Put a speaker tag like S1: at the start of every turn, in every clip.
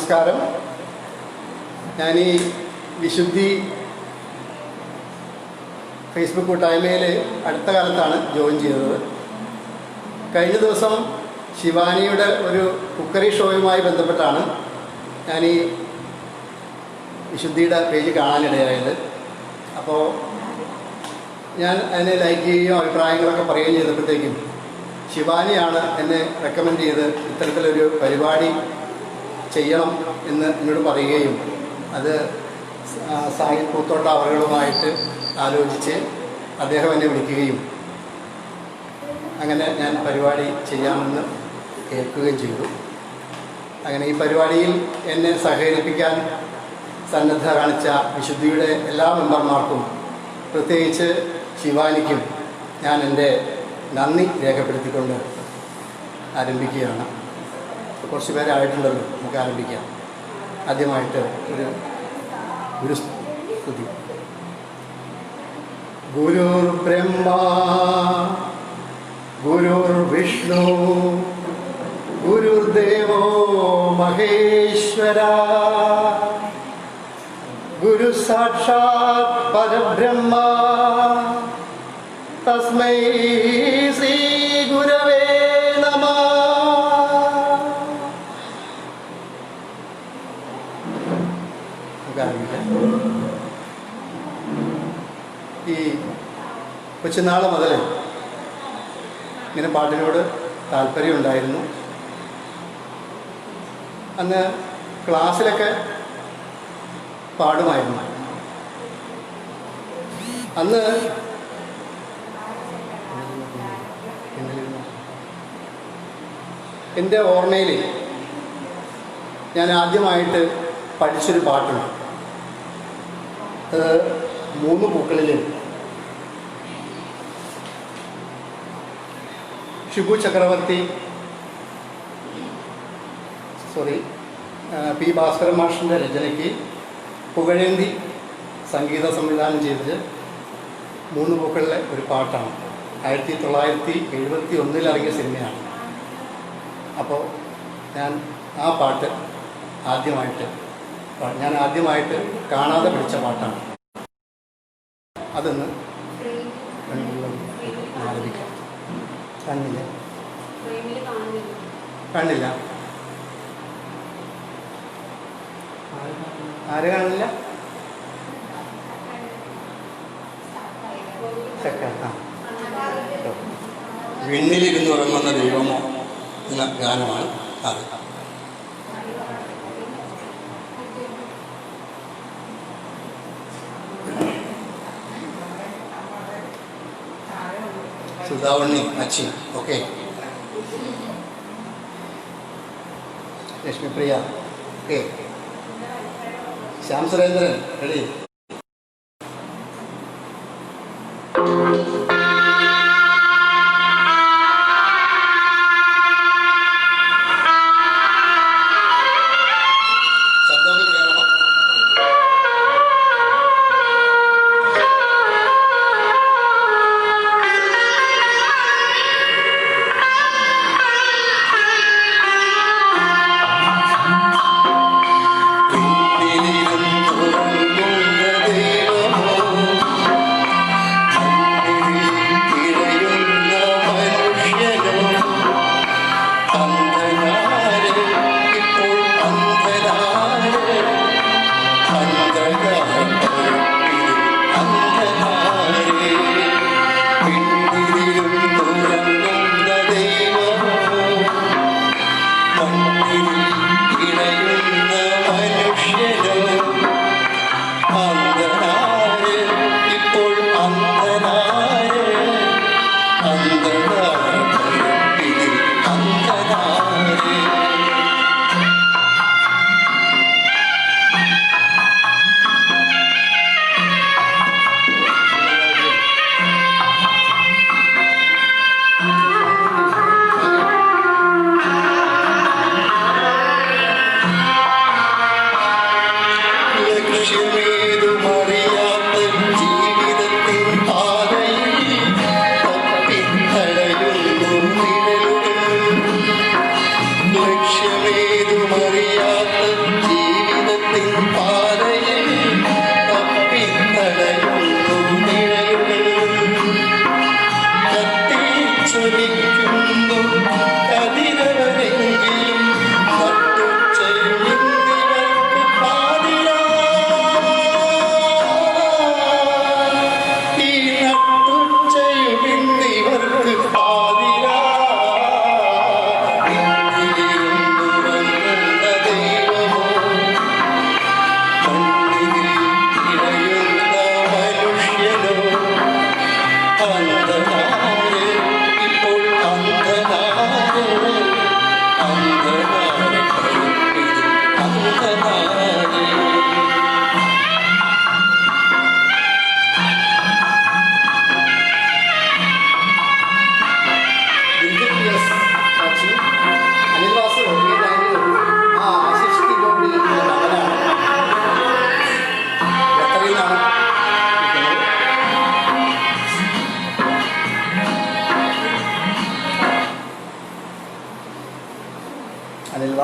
S1: നമസ്കാരം. ഞാൻ ഈ വിശുദ്ധി ഫേസ്ബുക്ക് കൂട്ടായ്മയിൽ അടുത്ത കാലത്താണ് ജോയിൻ ചെയ്തത്. കഴിഞ്ഞ ദിവസം ശിവാനിയുടെ ഒരു കുക്കറി ഷോയുമായി ബന്ധപ്പെട്ടാണ് ഞാൻ ഈ വിശുദ്ധിയുടെ പേജ് കാണാനിടയായത്. അപ്പോൾ ഞാൻ അതിനെ ലൈക്ക് ചെയ്യുകയും അഭിപ്രായങ്ങളൊക്കെ പറയുകയും ചെയ്തപ്പോഴത്തേക്കും ശിവാനിയാണ് എന്നെ റെക്കമെൻഡ് ചെയ്ത് ഇത്തരത്തിലൊരു പരിപാടി ചെയ്യണം എന്ന് എന്നോട് പറയുകയും അത് സാഹിബ് പൂത്തോട്ട അവരുകളുമായിട്ട് ആലോചിച്ച് അദ്ദേഹം എന്നെ വിളിക്കുകയും അങ്ങനെ ഞാൻ പരിപാടി ചെയ്യാമെന്ന് കേൾക്കുകയും ചെയ്തു. അങ്ങനെ ഈ പരിപാടിയിൽ എന്നെ സഹകരിപ്പിക്കാൻ സന്നദ്ധ കാണിച്ച വിശുദ്ധിയുടെ എല്ലാ മെമ്പർമാർക്കും പ്രത്യേകിച്ച് ശിവാനിക്കും ഞാൻ എൻ്റെ നന്ദി രേഖപ്പെടുത്തിക്കൊണ്ട് ആരംഭിക്കുകയാണ്. കുറച്ച് പേരായിട്ടുണ്ടല്ലോ, നമുക്ക് ആരംഭിക്കാം. ആദ്യമായിട്ട് ഒരു ഗുരുസ്തുതി. ഗുരുർ ബ്രഹ്മ ഗുരുർ വിഷ്ണു ഗുരുദേവോ മഹേശ്വര ഗുരു സാക്ഷാത് പരബ്രഹ്മ തസ്മൈ ശ്രീ ഗുരവേ നമഃ. ഈ കൊച്ചുനാൾ മുതൽ ഇങ്ങനെ പാട്ടിനോട് താല്പര്യമുണ്ടായിരുന്നു. അന്ന് ക്ലാസ്സിലൊക്കെ പാടുമായിരുന്നു. അന്ന് എൻ്റെ ഓർമ്മയിൽ ഞാൻ ആദ്യമായിട്ട് പഠിച്ചൊരു പാട്ടുണ്ട്. അത് മൂന്ന് പൂക്കളിൽ ഷിബു ചക്രവർത്തി പി ഭാസ്കരൻ മാഷിൻ്റെ രചനയ്ക്ക് പുകഴേന്തി സംഗീത സംവിധാനം ചെയ്തത് മൂന്ന് പൂക്കളിലെ ഒരു പാട്ടാണ്. 1971 ഇറങ്ങിയ സിനിമയാണ്. അപ്പോൾ ഞാൻ ആ പാട്ട് ആദ്യമായിട്ട് കാണാതെ പഠിച്ച പാട്ടാണ്. അതൊന്ന് ആലപിക്കാം. കണ്ണില്ല. ആര് കാണില്ല? വിണ്ണിലിരുന്ന് ഉറങ്ങുന്ന ദൈവമോ എന്ന ഗാനമാണ് അത്. സുധാവണ്ണി അച്ചി, okay. Lakshmipriya, okay. Shyam Surendran, ready.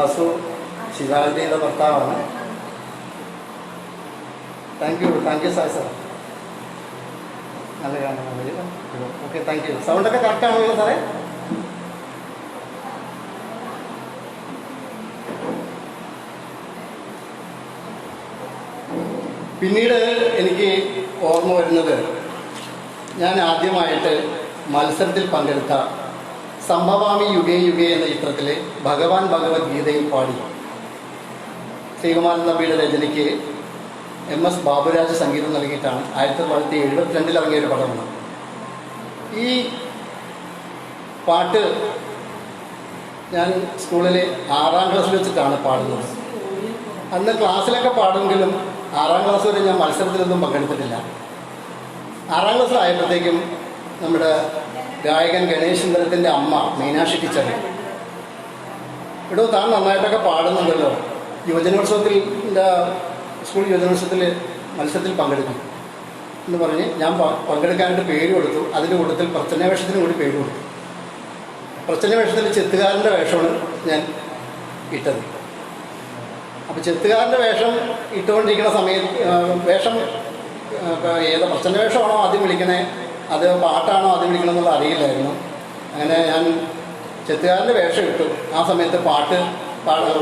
S1: Vasu ശിവാജിയുടെ ഭർത്താവാണ്. Thank you sir. നല്ല കാണുന്നത്. Okay, thank you. സൗണ്ടൊക്കെ കറക്റ്റാണല്ലോ സാറേ? പിന്നീട് എനിക്ക് ഓർമ്മ വരുന്നത്, ഞാൻ ആദ്യമായിട്ട് മത്സരത്തിൽ പങ്കെടുത്ത സംഭവാമി യുഗേ യുഗേ എന്ന ചിത്രത്തിൽ ഭഗവാൻ ഭഗവത്ഗീതയിൽ പാടി ശ്രീകുമാരൻ നമ്പിയുടെ രചനയ്ക്ക് MS ബാബുരാജ് സംഗീതം നൽകിയിട്ടാണ് 1972 ഇറങ്ങിയൊരു പടമാണ്. ഈ പാട്ട് ഞാൻ സ്കൂളിൽ 6ാം ക്ലാസ്സിൽ വെച്ചിട്ടാണ് പാടുന്നത്. അന്ന് ക്ലാസ്സിലൊക്കെ പാടുമെങ്കിലും 6ാം ക്ലാസ് വരെ ഞാൻ മത്സരത്തിലൊന്നും പങ്കെടുത്തിട്ടില്ല. 6ാം ക്ലാസ്സിലായപ്പോഴത്തേക്കും നമ്മുടെ ഗായകൻ ഗണേശ് സുന്ദരത്തിൻ്റെ അമ്മ മീനാക്ഷി ടീച്ചർ, താൻ നന്നായിട്ടൊക്കെ പാടുന്നുണ്ടല്ലോ, യുവജനോത്സവത്തിൽ സ്കൂൾ യുവജനോത്സവത്തിൽ മത്സരത്തിൽ പങ്കെടുക്കും എന്ന് പറഞ്ഞ് ഞാൻ പങ്കെടുക്കാനായിട്ട് പേര് കൊടുത്തു. അതിൻ്റെ കൂട്ടത്തിൽ പ്രച്ഛന്ന വേഷത്തിന് കൂടി പേര് കൊടുത്തു. പ്രച്ഛന്ന വേഷത്തിൽ ചെത്തുകാരൻ്റെ വേഷമാണ് ഞാൻ ഇട്ടത്. അപ്പോൾ ചെത്തുകാരൻ്റെ വേഷം ഇട്ടുകൊണ്ടിരിക്കുന്ന സമയത്ത് വേഷം ഏത് പ്രച്ഛന്ന വേഷമാണോ ആദ്യം വിളിക്കണേ, അത് പാട്ടാണോ ആദ്യം വിളിക്കണം എന്നുള്ളത് അറിയില്ലായിരുന്നു. അങ്ങനെ ഞാൻ ചെത്തുകാരൻ്റെ വേഷം ഇട്ടു. ആ സമയത്ത്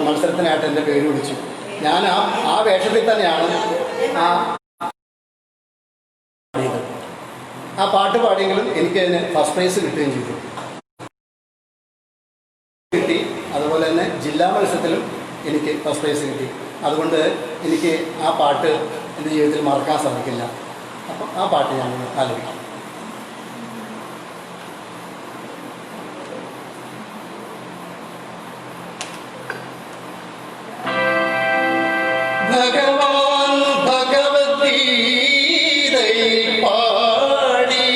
S1: മത്സരത്തിനായിട്ട് എൻ്റെ പേര് വിളിച്ചു. ഞാൻ ആ വേഷത്തിൽ തന്നെയാണ് ആ പാട്ട് പാടിയെങ്കിലും എനിക്ക് അതിന് ഫസ്റ്റ് പ്രൈസ് കിട്ടുകയും ചെയ്തു. കിട്ടി. അതുപോലെ തന്നെ ജില്ലാ മത്സരത്തിലും എനിക്ക് ഫസ്റ്റ് പ്രൈസ് കിട്ടി. അതുകൊണ്ട് എനിക്ക് ആ പാട്ട് എൻ്റെ ജീവിതത്തിൽ മറക്കാൻ സാധിക്കില്ല. അപ്പം ആ പാട്ട് ഞാൻ ആലോചിക്കാം. ഭഗവാൻ ഭഗവത്ഗീതയിൽ പാടി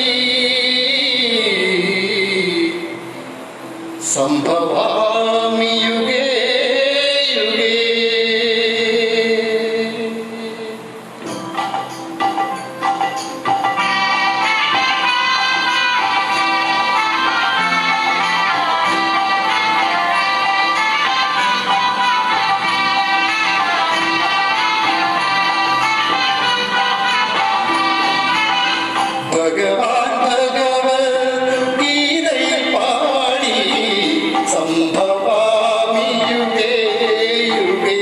S1: സംഭവാമി യുഗേ യുഗേ ഭഗവാൻ ഭഗവത്ഗീതയിൽ പാടി സംഭവാമി യുഗേ യുഗേ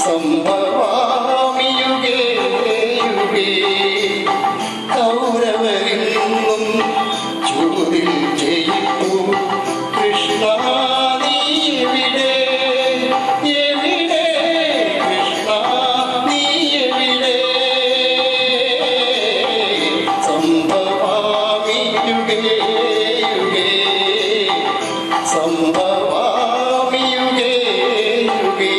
S1: സംഭവാമി യുഗേ യുഗേ കൗരവരിന്നും ചൂതിൽ ജയിപ്പു കൃഷ്ണ നീ എവിടെ എവിടെ കൃഷ്ണ നീ എവിടെ സംഭവാമി യുഗേ യുഗേ സംഭവാമി യുഗേ യുഗേ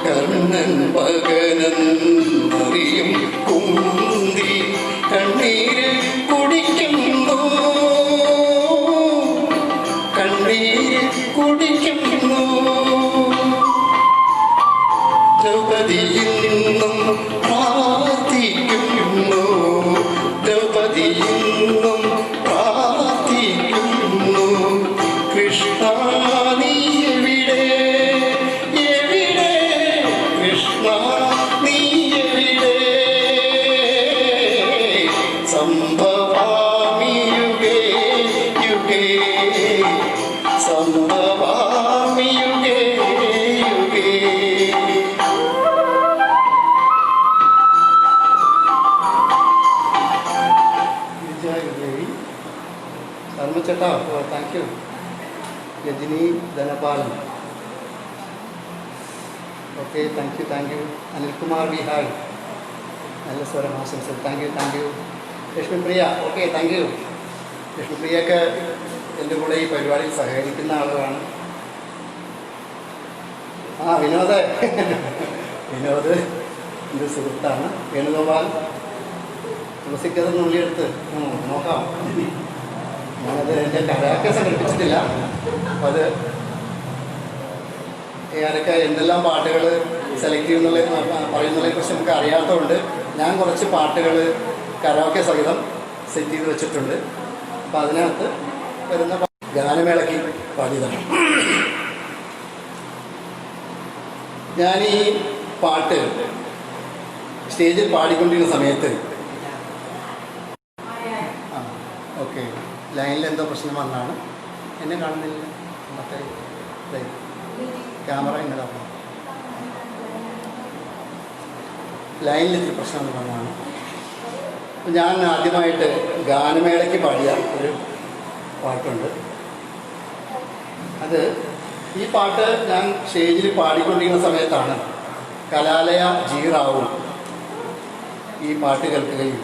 S1: കർണൻ പകനൻ അറിയും കുന്തി കണ്ണീര് കുടിക്കുന്നു കണ്ണീര് കുടിക്കുന്നു ദ്രൗപദിയിൽ നിന്നും പ്രാർത്ഥിക്കുന്നു ദ്രൗപദിയിൽ നിന്നും പ്രാർത്ഥിക്കുന്നു കൃഷ്ണ നീ എവിടെ എവിടെ കൃഷ്ണ നീ എവിടെ സംഭവാമി യുഗേ യുഗേ സംഭവാമി യുഗേ യുഗേ ശർമ്മച്ചേട്ടാ, thank you. Rajani Dhanapalan, okay, thank you. Anilkumar വിഹായ്, നല്ല സ്വരം ആശംസകൾ, thank you. Lakshmipriya, okay, thank you. ലക്ഷ്മിപ്രിയൊക്കെ എൻ്റെ കൂടെ ഈ പരിപാടിയിൽ സഹകരിക്കുന്ന ആളുകളാണ്. വിനോദ് എൻ്റെ സുഹൃത്താണ്. വേണുഗോപാൽ, മ്യൂസിക് അത് നുള്ളിയെടുത്ത് നോക്കാം. ഞാനത് എൻ്റെ കരാക്കെ സംഘടിപ്പിച്ചിട്ടില്ല. അപ്പം അത് ആരൊക്കെ എന്തെല്ലാം പാട്ടുകൾ സെലക്ട് പറയുന്നതിനെ കുറിച്ച് നമുക്ക് അറിയാത്തതുകൊണ്ട് ഞാൻ കുറച്ച് പാട്ടുകൾ കരാക്കെ സഹിതം സെറ്റ് ചെയ്ത് വെച്ചിട്ടുണ്ട്. അപ്പം അതിനകത്ത് വരുന്ന ഗാനമേളയ്ക്ക് പാടിയതാണ്. ഞാൻ ഈ പാട്ട് സ്റ്റേജിൽ പാടിക്കൊണ്ടിരുന്ന സമയത്ത് ഓക്കെ ലൈനിൽ എന്തോ പ്രശ്നം വന്നാണ്. എന്നെ കാണുന്നില്ല, മറ്റേ ക്യാമറ ഇന്നതാണ് ലൈനിൽ ഇത്തിരി പ്രശ്നം വന്നതാണ്. അപ്പം ഞാൻ ആദ്യമായിട്ട് ഗാനമേളയ്ക്ക് പാടിയ ഒരു പാട്ടുണ്ട്. അത് ഈ പാട്ട് ഞാൻ സ്റ്റേജിൽ പാടിക്കൊണ്ടിരിക്കുന്ന സമയത്താണ് കലാലയ ജി റാവു ഈ പാട്ട് കേൾക്കുകയും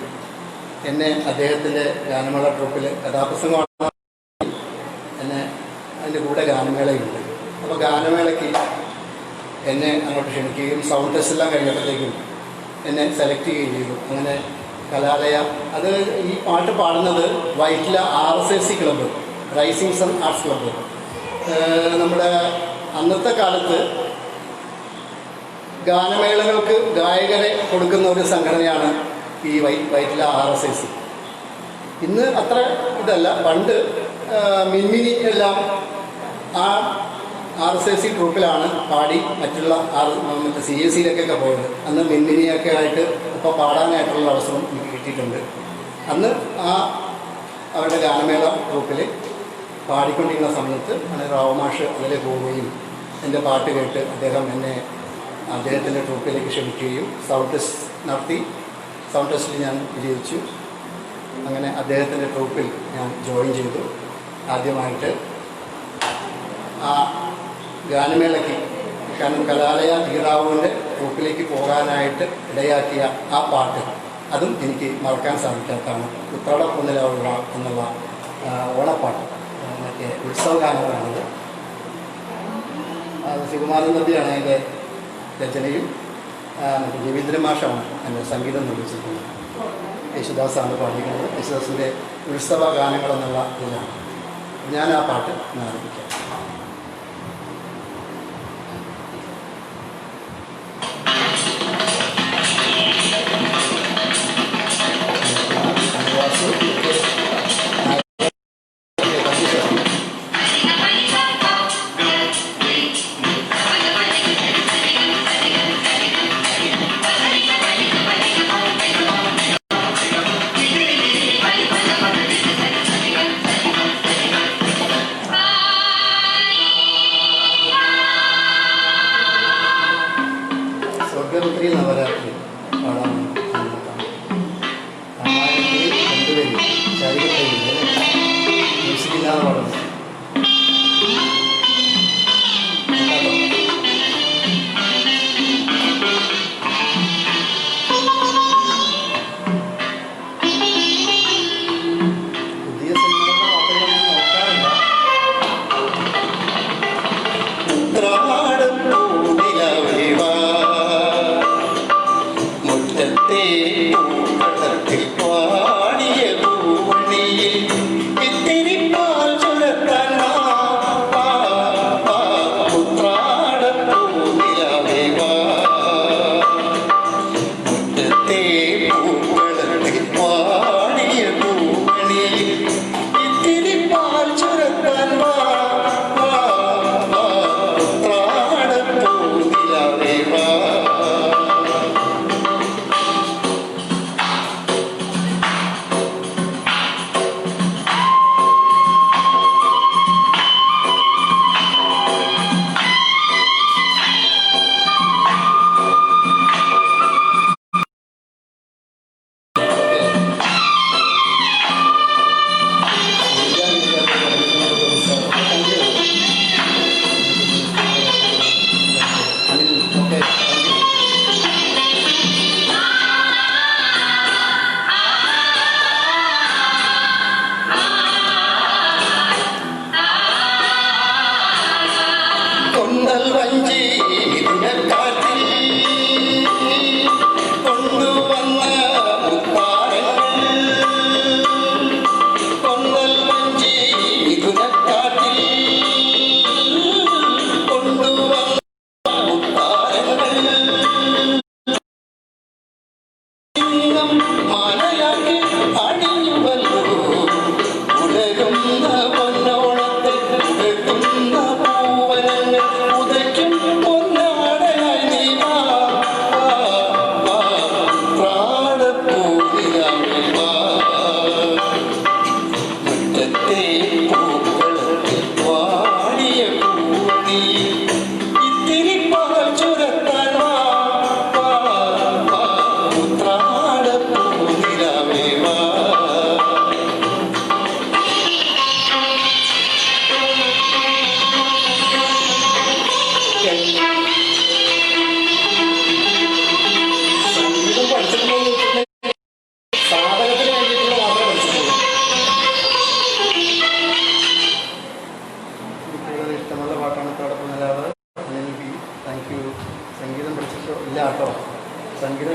S1: എന്നെ അദ്ദേഹത്തിൻ്റെ ഗാനമേള ട്രൂപ്പിൽ കഥാപ്രസംഗമാണ് എന്നെ അതിൻ്റെ കൂടെ ഗാനമേളയുണ്ട്. അപ്പോൾ ഗാനമേളയ്ക്ക് എന്നെ അങ്ങോട്ട് ക്ഷണിക്കുകയും സൗണ്ട് ടെസ്റ്റ് എല്ലാം കഴിഞ്ഞപ്പോഴത്തേക്കും എന്നെ സെലക്ട് ചെയ്യുകയും ചെയ്തു. അങ്ങനെ കലാലയ അത് ഈ പാട്ട് പാടുന്നത് Vyttila RSAC club, Rising Sun Arts Club. നമ്മുടെ അന്നത്തെ കാലത്ത് ഗാനമേളകൾക്ക് ഗായകരെ കൊടുക്കുന്ന ഒരു സംഘടനയാണ് ഈ വൈറ്റില RSAC. ഇന്ന് അത്ര ഇതല്ല. പണ്ട് മിൻമിനി എല്ലാം ആ RSAC ട്രൂപ്പിലാണ് പാടി മറ്റുള്ള മറ്റേ CSCയിലേക്കൊക്കെ പോയത്. അന്ന് മിൻമിനിയൊക്കെ ആയിട്ട് ഇപ്പോൾ പാടാനായിട്ടുള്ള അവസരം എനിക്ക് കിട്ടിയിട്ടുണ്ട്. അന്ന് അവരുടെ ഗാനമേള ട്രൂപ്പിൽ പാടിക്കൊണ്ടിരിക്കുന്ന സമയത്ത് റാവുമാഷ് അതിൽ പോവുകയും എൻ്റെ പാട്ട് കേട്ട് അദ്ദേഹം എന്നെ അദ്ദേഹത്തിൻ്റെ ട്രൂപ്പിലേക്ക് ക്ഷണിക്കുകയും സൗണ്ട് ടെസ്റ്റ് നടത്തി. സൗണ്ട് ടെസ്റ്റിൽ ഞാൻ വിജയിച്ചു. അങ്ങനെ അദ്ദേഹത്തിൻ്റെ ട്രൂപ്പിൽ ഞാൻ ജോയിൻ ചെയ്തു. ആദ്യമായിട്ട് ആ ഗാനമേളയ്ക്ക്, കാരണം കലാലയ ഈറാവുവിൻ്റെ ട്രൂപ്പിലേക്ക് പോകാനായിട്ട് ഇടയാക്കിയ ആ പാട്ട്, അതും എനിക്ക് മറക്കാൻ സാധിക്കാത്തതാണ്. ഉത്രാടപ്പൂനിലാവുക എന്നുള്ള ഓണപ്പാട്ട്, മറ്റേ ഉത്സവ ഗാനങ്ങളാണത്. അത് ശിവകുമാരൻ നദിയാണ് അതിൻ്റെ രചനയും രവീന്ദ്രൻ മാഷാണ് എൻ്റെ സംഗീതം നിർമ്മിച്ചിരിക്കുന്നത്. യേശുദാസാണ് പാടിക്കുന്നത്. യേശുദാസിൻ്റെ ഉത്സവ ഗാനങ്ങളെന്നുള്ള ഇതിലാണ് ഞാൻ ആ പാട്ട് ആരംഭിക്കാം.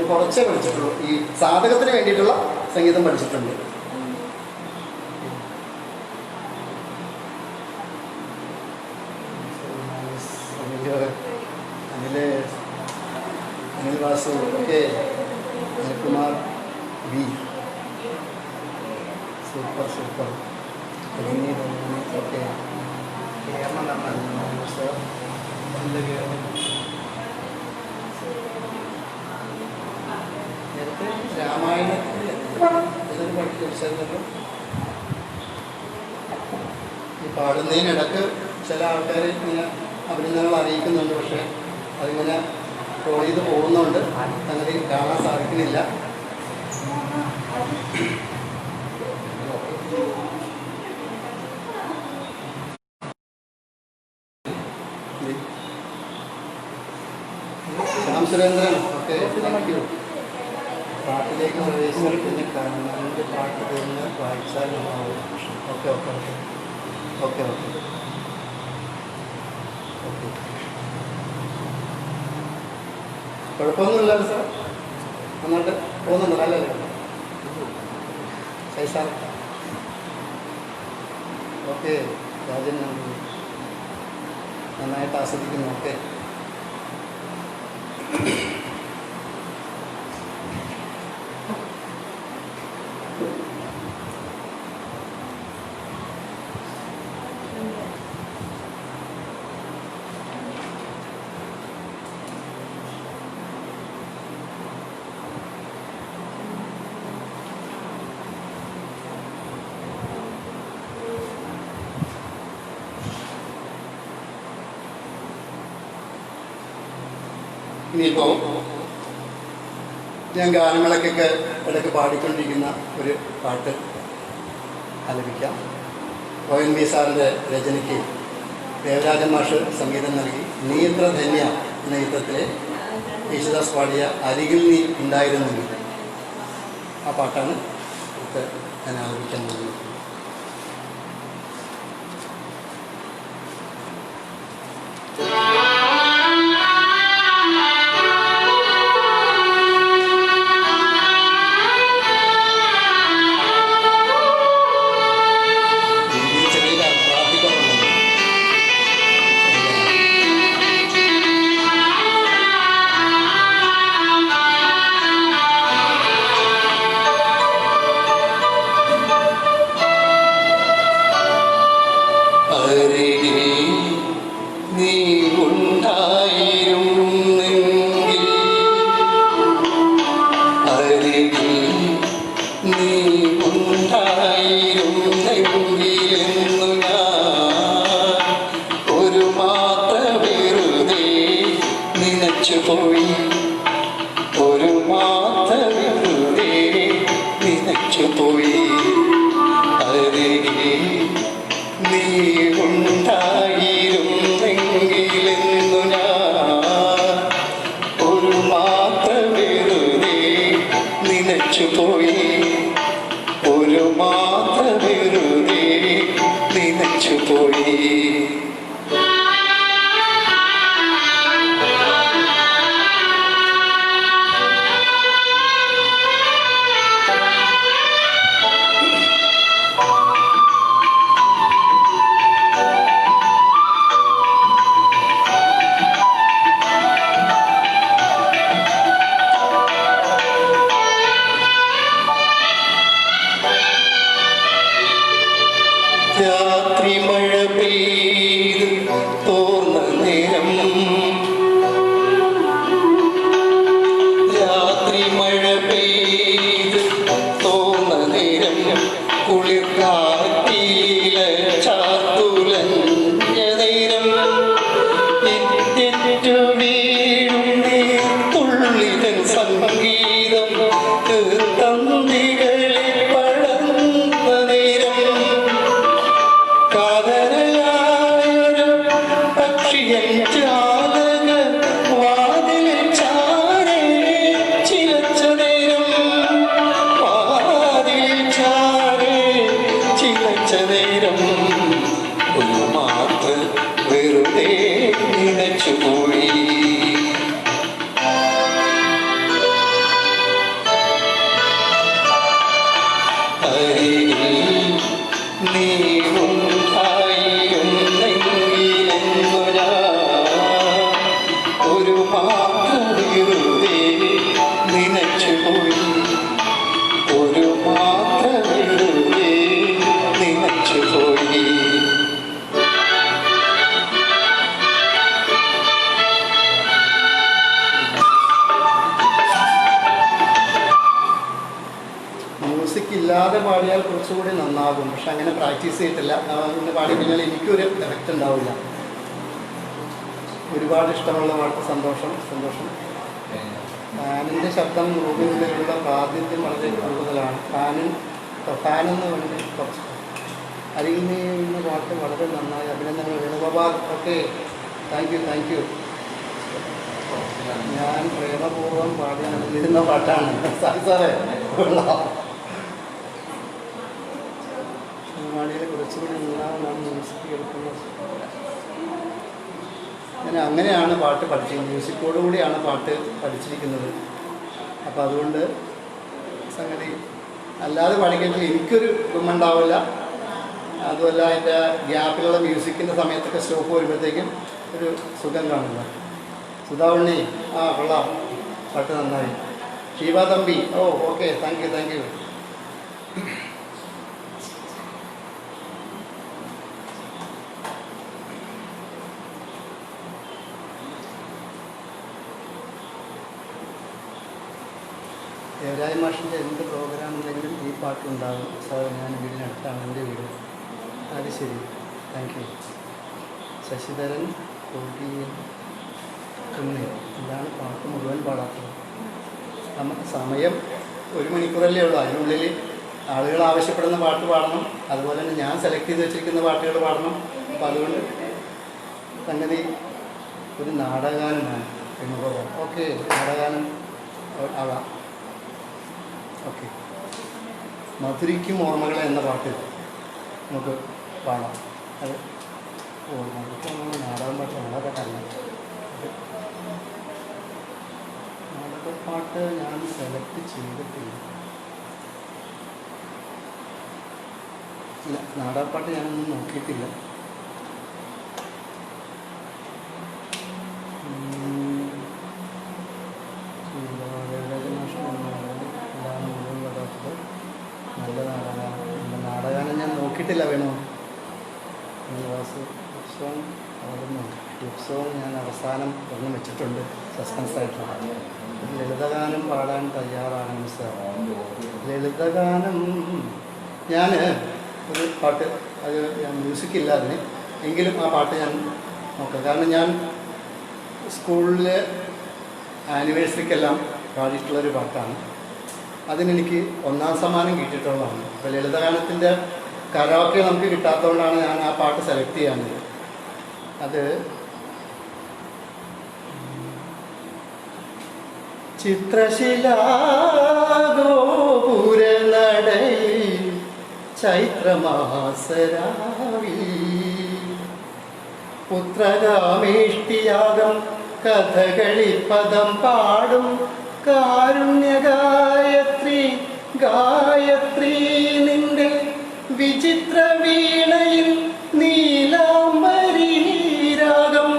S1: കുറച്ചേ പഠിച്ചിട്ടുള്ളൂ. ഈ സാധകത്തിന് വേണ്ടിയിട്ടുള്ള സംഗീതം പഠിച്ചിട്ടുണ്ട്. Anil Vasu, okay. Anilkumar B, super super. Okay. നേരത്തെ രാമായണത്തിൽ പഠിച്ചല്ലോ. ഈ പാടുന്നതിനിടക്ക് ചില ആൾക്കാർ ഇങ്ങനെ അഭിനന്ദനങ്ങൾ അറിയിക്കുന്നുണ്ട്. പക്ഷേ അതിങ്ങനെ ട്രോൾ ചെയ്ത് പോകുന്നുണ്ട്, അങ്ങനെ കാണാൻ സാധിക്കുന്നില്ല. Shyam Surendran, okay, thank U. പാട്ടിലേക്ക് പ്രവേശിച്ചാൽ പിന്നെ കണ്ണൻ്റെ പാട്ട് തന്നെ വായിച്ചാൽ okay okay okay okay okay okay. കുഴപ്പമൊന്നുമില്ലല്ലോ സാർ, നന്നായിട്ട് പോകുന്നുണ്ട്, നല്ലല്ലേ സാർ? ഓക്കെ. രാജൻ നന്നായിട്ട് ആസ്വദിക്കുന്നു. ഓക്കെ. ഇനിയിപ്പോൾ ഞാൻ ഗാനങ്ങളൊക്കെ ഇടയ്ക്ക് പാടിക്കൊണ്ടിരിക്കുന്ന ഒരു പാട്ട് ആലപിക്കാം. ONV സാറിൻ്റെ രചനയ്ക്ക് ദേവരാജൻ മാഷ് സംഗീതം നൽകി നീത്ര ധന്യ എന്ന ചിത്രത്തിലെ യേശുദാസ് പാടിയ അരികിൽ നീ ഉണ്ടായിരുന്നെങ്കിൽ, ആ പാട്ടാണ് ഞാൻ ആലപിക്കാൻ പോകുന്നത്. അല്ലാതെ പാടിയാൽ കുറച്ചുകൂടി നന്നാകും. പക്ഷെ അങ്ങനെ പ്രാക്ടീസ് ചെയ്തിട്ടില്ല. അങ്ങനെ പാടി കഴിഞ്ഞാൽ എനിക്കൊരു എഫക്റ്റ് ഉണ്ടാവില്ല. ഒരുപാട് ഇഷ്ടമുള്ള പാട്ട് സന്തോഷം. ഫാനിൻ്റെ ശബ്ദം റൂമിലുള്ള പ്രാതിനിധ്യം വളരെ കൂടുതലാണ്. ഫാനെന്ന് വേണ്ടി കുറച്ച് അരിയുന്ന പാട്ട് വളരെ നന്നായി. അഭിനന്ദനങ്ങൾ വേണുഗോപാൽ. Okay, thank you. ഞാൻ പ്രേമപൂർവ്വം പാടി നടന്നിരുന്ന പാട്ടാണ്. സാറേ പാടിയിൽ കുറച്ചുകൂടി നന്നാവും മ്യൂസിക് കേൾക്കുന്നത്. അങ്ങനെയാണ് പാട്ട് പഠിച്ചത്. മ്യൂസിക്കോടുകൂടിയാണ് പാട്ട് പഠിച്ചിരിക്കുന്നത്. അപ്പോൾ അതുകൊണ്ട് സംഗതി അല്ലാതെ പാടിക്കഴിഞ്ഞാൽ എനിക്കൊരു ഗുണമുണ്ടാവില്ല. അതുമല്ല അതിൻ്റെ ഗ്യാപ്പിലുള്ള മ്യൂസിക്കിൻ്റെ സമയത്തൊക്കെ സ്റ്റോപ്പ് വരുമ്പോഴത്തേക്കും ഒരു സുഖം കാണില്ല. സുധാവണ്ണി, കൊള്ളാം, പാട്ട് നന്നായി. Sheeba Thampi, okay, thank U. Devaraya മാഷിൻ്റെ എന്ത് പ്രോഗ്രാം ഉണ്ടെങ്കിലും ഈ പാട്ടുണ്ടാകും. സാർ, ഞാൻ വീടിനടുത്താണ് എൻ്റെ വീട്. അത് ശരി, താങ്ക് യു. ശശിധരൻ കോടിയിൽ ഇതാണ് പാട്ട് മുഴുവൻ പാടാത്തത്. നമുക്ക് സമയം 1 മണിക്കൂറല്ലേ ഉള്ളൂ. അതിനുള്ളിൽ ആളുകൾ ആവശ്യപ്പെടുന്ന പാട്ട് പാടണം. അതുപോലെ തന്നെ ഞാൻ സെലക്ട് ചെയ്ത് വെച്ചിരിക്കുന്ന പാട്ടുകൾ പാടണം. അപ്പോൾ അതുകൊണ്ട് സംഗതി ഒരു നാടകഗാനമാണ്. ഓക്കെ, നാടകഗാനം ആവാം. ഓക്കെ, മധുരിക്കും ഓർമ്മകളെ എന്ന പാട്ട് നമുക്ക് പാടാം. അത് നാടകം പാട്ട് നാടകപ്പാട്ടല്ല. നാടകപ്പാട്ട് ഞാൻ സെലക്ട് ചെയ്തിട്ടില്ല. ഇല്ല, നാടകപ്പാട്ട് ഞാനൊന്നും നോക്കിയിട്ടില്ല. നല്ല നാടകഗാനം ഞാൻ നോക്കിയിട്ടില്ല. വേണോ ഉത്സവം ഞാൻ അവസാനം ഒന്നും വെച്ചിട്ടുണ്ട്, സസ്പെൻസായിട്ടാണ്. ലളിതഗാനം പാടാൻ തയ്യാറാണ് സാർ. ലളിതഗാനം ഞാൻ ഒരു പാട്ട്, അത് ഞാൻ മ്യൂസിക്കില്ല അതിന്, എങ്കിലും ആ പാട്ട് ഞാൻ നോക്കാം. കാരണം ഞാൻ സ്കൂളിൽ ആനിവേഴ്സറിക്കെല്ലാം പാടിയിട്ടുള്ളൊരു പാട്ടാണ്. അതിനെനിക്ക് 1ാം സമ്മാനം കിട്ടിയിട്ടുള്ളതാണ്. അപ്പോൾ ലളിതഗാനത്തിൻ്റെ കരോക്കെ നമുക്ക് കിട്ടാത്തതുകൊണ്ടാണ് ഞാൻ ആ പാട്ട് സെലക്ട് ചെയ്യാഞ്ഞത്. അത് ചിത്രശിലാഗോപുരനടയിൽ ചൈത്രമാസരാവിൽ പുത്രകാമേഷ്ടിയാകം കഥകളിപ്പദം പാടും കാരുണ്യഗായത്രി നിന്റെ വിചിത്ര വീണയിൽ നീലാംബരീ രാഗം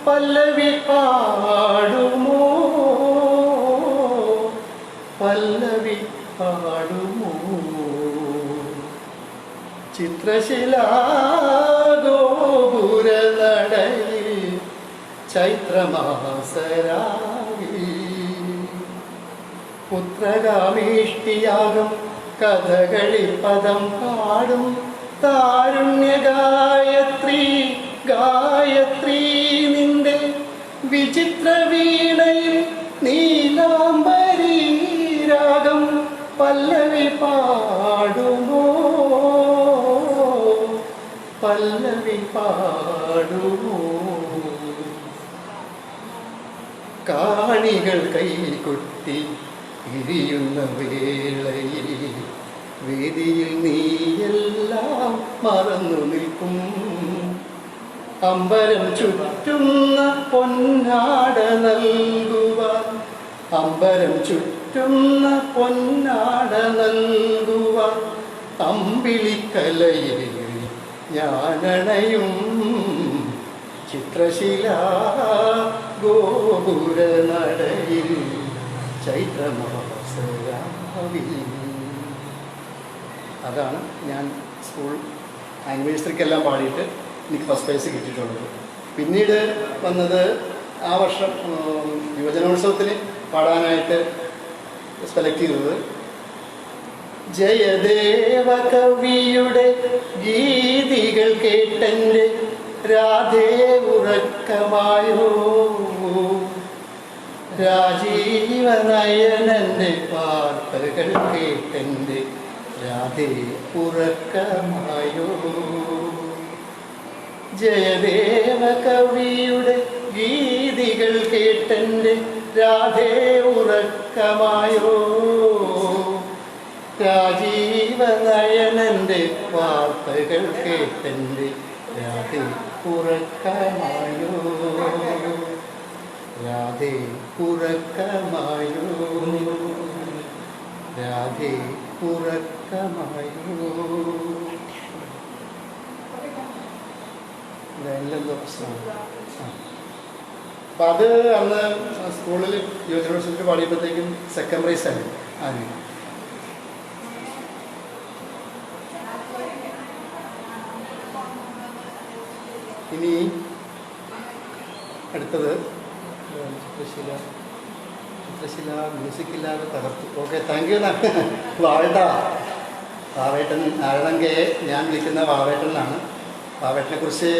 S1: പല്ലവി പാടുമോ ചിത്രശിലാഗോപുരനടയിൽ ചൈത്രമാസരാവിൽ പുത്രകാമേഷ്ടിയാകം കഥകളിപ്പദം പാടും കാരുണ്യഗായത്രി നിന്റെ വിചിത്ര വീണയിൽ നീലാംബരീ രാഗം പല്ലവി പാടുമോ കാണികൾ കൈകൊട്ടി ഇരിയുന്ന വേളയിൽ വേദിയിൽ നീയെല്ലാം മറന്നു നിൽക്കും. അമ്പരം ചുറ്റുന്ന പൊന്നാട നൽകുവാൻ അമ്പിളിക്കലയിൽ ഞാനണയും ചിത്രശിലാ ഗോപുരനടയിൽ ചൈത്രമാസരാവിൽ. അതാണ് ഞാൻ സ്കൂൾ ആനിവേഴ്സറിക്കെല്ലാം പാടിയിട്ട് എനിക്ക് ഫസ്റ്റ് പ്രൈസ് കിട്ടിയിട്ടുള്ളത്. പിന്നീട് വന്നത് ആ വർഷം യുവജനോത്സവത്തിന് പാടാനായിട്ട് സെലക്ട് ചെയ്തത് ജയദേവ കവിയുടെ ഗീതികൾ കേട്ടെൻ്റെ രാധേ ഉറക്കമായോ, രാജീവനയനന്റെ വാർത്തകൾ കേട്ടെൻ്റെ രാധേ ഉറക്കമായോ. ജയദേവ കവിയുടെ ഗീതികൾ കേട്ടെൻ്റെ രാധേ ഉറക്കമായോ, രാജീവനയനന്റെ വാർത്തകൾ കേട്ടെൻ്റെ രാധേ ഉറക്കമായോ, രാധേ ഉറക്കമായോ, രാധേ ഉറക്കമായോ. എന്തോ പ്രശ്നമാണ്. അപ്പം അത് അന്ന് സ്കൂളിൽ യുവജനോത്സവത്തിൽ പാടിയപ്പോഴത്തേക്കും സെക്കൻഡ് പ്രൈസ് ആയിരുന്നു ആദ്യം. ഇനി അടുത്തത് ചിത്രശില മ്യൂസിക്കില്ലാതെ തകർത്തു. Okay, thank you. വാവേട്ടൻ ആഴങ്കയെ ഞാൻ വിളിക്കുന്ന വാവേട്ടനാണ്. വാവേട്ടനെ കുറിച്ച്